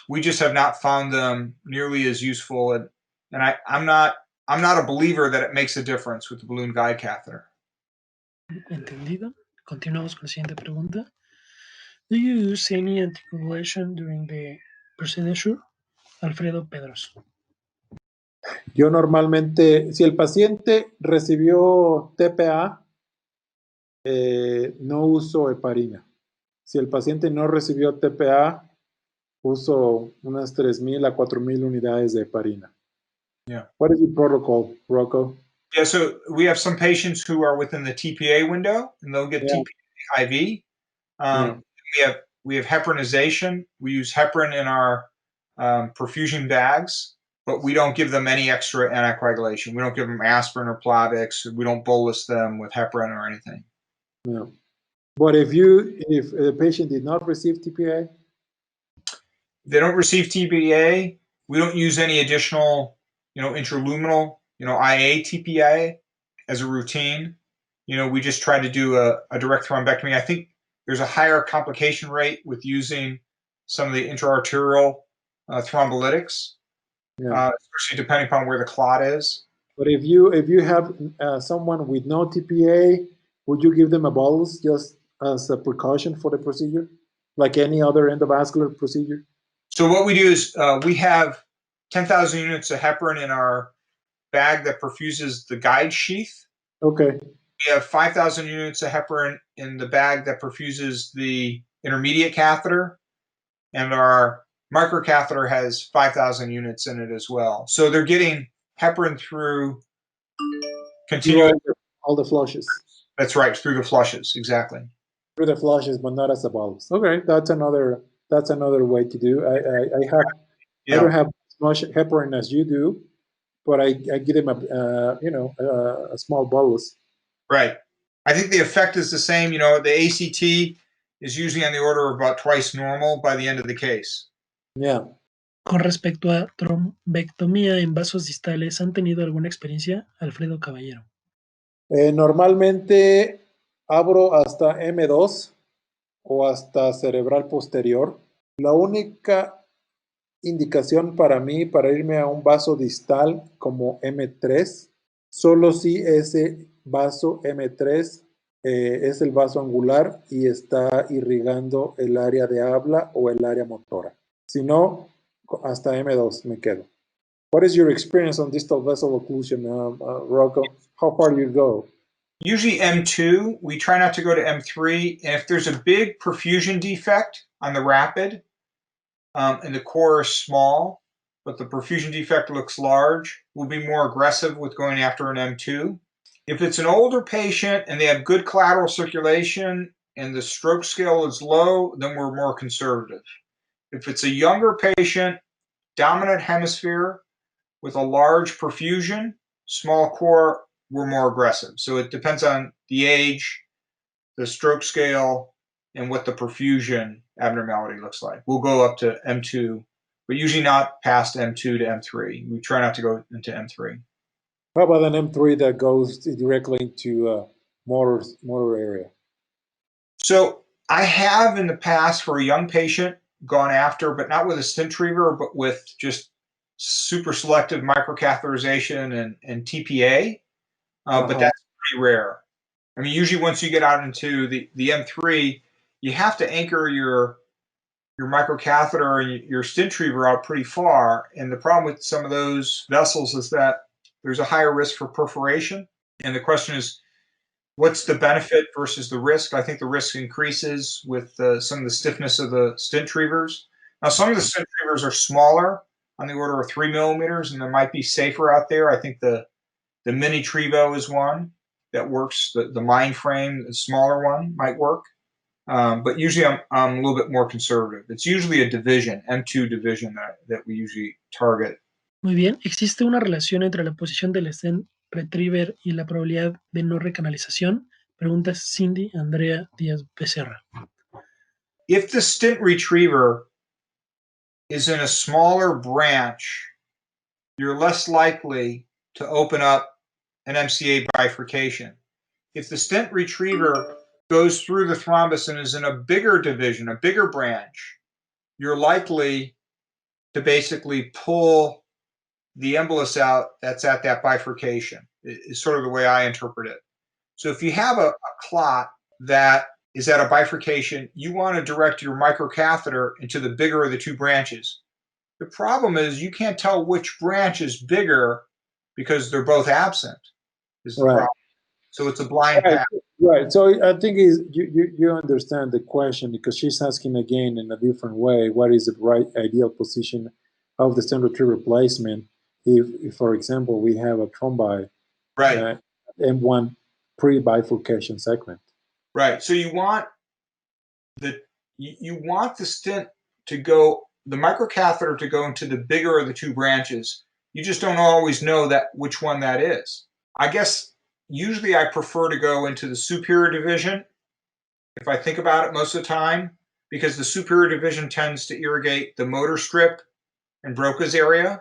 We just have not found them nearly as useful. And I'm not a believer that it makes a difference with the balloon guide catheter. Entendido. Continuamos con la siguiente pregunta. Do you use any anticoagulation during the procedure? Alfredo Pedros. Yo normalmente, si el paciente recibió TPA, no uso heparina. Si el paciente no recibió TPA, uso unas 3,000 a 4,000 unidades de heparina. Yeah. What is your protocol, Rocco? Yeah, so we have some patients who are within the TPA window, and they'll get TPA IV. We have heparinization. We use heparin in our perfusion bags, but we don't give them any extra anticoagulation. We don't give them aspirin or Plavix. We don't bolus them with heparin or anything. Yeah. But if the patient did not receive TPA? They don't receive TPA. We don't use any additional, intraluminal, IA TPA as a routine. We just try to do a direct thrombectomy. I think there's a higher complication rate with using some of the intraarterial thrombolytics, especially depending upon where the clot is. But if you have someone with no TPA, would you give them a bolus just as a precaution for the procedure, like any other endovascular procedure? So what we do is we have 10,000 units of heparin in our bag that perfuses the guide sheath. Okay. We have 5,000 units of heparin in the bag that perfuses the intermediate catheter, and our microcatheter has 5,000 units in it as well. So they're getting heparin through continuous. All the flushes. That's right, through the flushes, exactly. Through the flushes, but not as a bolus. Okay, that's another way to do. I don't have as much heparin as you do, but I give them a small bolus. Right. I think the effect is the same. The ACT is usually on the order of about twice normal by the end of the case. Yeah. Con respecto a trombectomía en vasos distales, ¿han tenido alguna experiencia? Alfredo Caballero. Normalmente abro hasta M2 o hasta cerebral posterior. La única indicación para mí para irme a un vaso distal como M3, solo si ese vaso M3 es el vaso angular y está irrigando el área de habla o el área motora. Si no, hasta M2 me quedo. What is your experience on distal vessel occlusion, Rocco? How far do you go? Usually M2. We try not to go to M3. And if there's a big perfusion defect on the rapid, and the core is small, but the perfusion defect looks large, we'll be more aggressive with going after an M2. If it's an older patient and they have good collateral circulation and the stroke scale is low, then we're more conservative. If it's a younger patient, dominant hemisphere with a large perfusion, small core, we're more aggressive. So it depends on the age, the stroke scale, and what the perfusion abnormality looks like. We'll go up to M2, but usually not past M2 to M3. We try not to go into M3. How about an M3 that goes directly into motor area? So I have in the past for a young patient gone after, but not with a stent retriever, but with just super selective microcatheterization and TPA. But that's pretty rare. I mean, usually once you get out into the M3, you have to anchor your microcatheter and your stent retriever out pretty far. And the problem with some of those vessels is that there's a higher risk for perforation. And the question is, what's the benefit versus the risk? I think the risk increases with some of the stiffness of the stent retrievers. Now, some of the stent retrievers are smaller, on the order of 3 millimeters, and there might be safer out there. I think the Mini Trevo is one that works. The Mind Frame, the smaller one, might work. But usually I'm a little bit more conservative. It's usually a division, M2 division, that we usually target. Muy bien, ¿existe una relación entre la posición del stent retriever y la probabilidad de no recanalización? Pregunta Cindy Andrea Díaz Becerra. If the stent retriever is in a smaller branch, you're less likely to open up an MCA bifurcation. If the stent retriever goes through the thrombus and is in a bigger division, a bigger branch, you're likely to basically pull the embolus out that's at that bifurcation, is sort of the way I interpret it. So if you have a clot that is at a bifurcation, you want to direct your microcatheter into the bigger of the two branches. The problem is you can't tell which branch is bigger because they're both absent, is the problem. So it's a blind path. Right. So I think you understand the question, because she's asking again in a different way, what is the right ideal position of the stent retriever placement if, for example, we have a thrombi M1 pre-bifurcation segment. Right. So you want the stent to go, the microcatheter to go into the bigger of the two branches. You just don't always know which one that is. I guess usually I prefer to go into the superior division, if I think about it most of the time, because the superior division tends to irrigate the motor strip and Broca's area.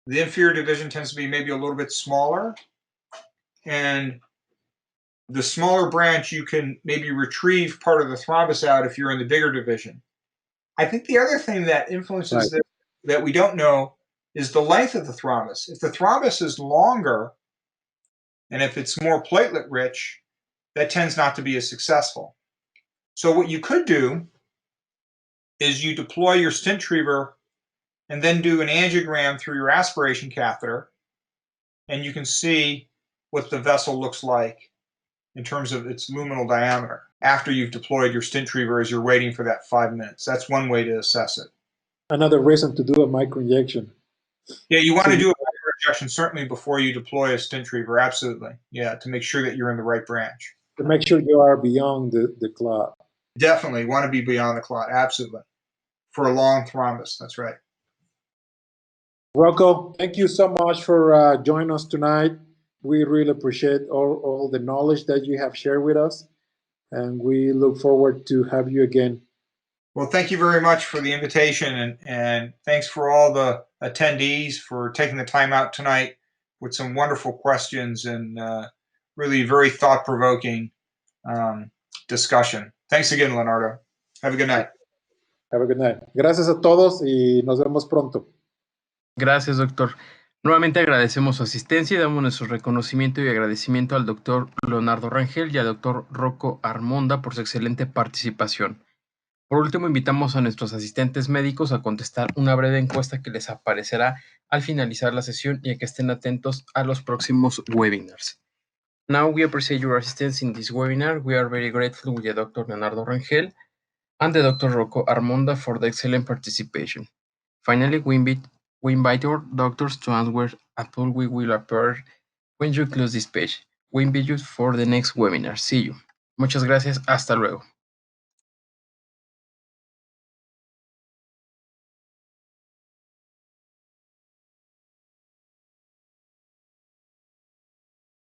The inferior division tends to be maybe a little bit smaller. And the smaller branch, you can maybe retrieve part of the thrombus out if you're in the bigger division. I think the other thing that influences that we don't know is the length of the thrombus. If the thrombus is longer, and if it's more platelet rich, that tends not to be as successful. So what you could do is you deploy your stent retriever and then do an angiogram through your aspiration catheter, and you can see what the vessel looks like in terms of its luminal diameter after you've deployed your stent retriever as you're waiting for that 5 minutes. That's one way to assess it. Another reason to do a microinjection. Yeah, you want to do a microinjection certainly before you deploy a stent retriever, absolutely. Yeah, to make sure that you're in the right branch. To make sure you are beyond the clot. Definitely want to be beyond the clot, absolutely. For a long thrombus, that's right. Rocco, thank you so much for joining us tonight. We really appreciate all the knowledge that you have shared with us, and we look forward to have you again. Well, thank you very much for the invitation, and thanks for all the attendees for taking the time out tonight with some wonderful questions and really very thought-provoking discussion. Thanks again, Leonardo. Have a good night. Have a good night. Gracias a todos y nos vemos pronto. Gracias, doctor. Nuevamente agradecemos su asistencia y damos nuestro reconocimiento y agradecimiento al doctor Leonardo Rangel y al doctor Rocco Armonda por su excelente participación. Por último, invitamos a nuestros asistentes médicos a contestar una breve encuesta que les aparecerá al finalizar la sesión y a que estén atentos a los próximos webinars. Now we appreciate your assistance in this webinar. We are very grateful with the Dr. Leonardo Rangel and the Dr. Rocco Armonda for the excellent participation. Finally, we invite our doctors to answer a poll we will appear when you close this page. We invite you for the next webinar. See you. Muchas gracias. Hasta luego.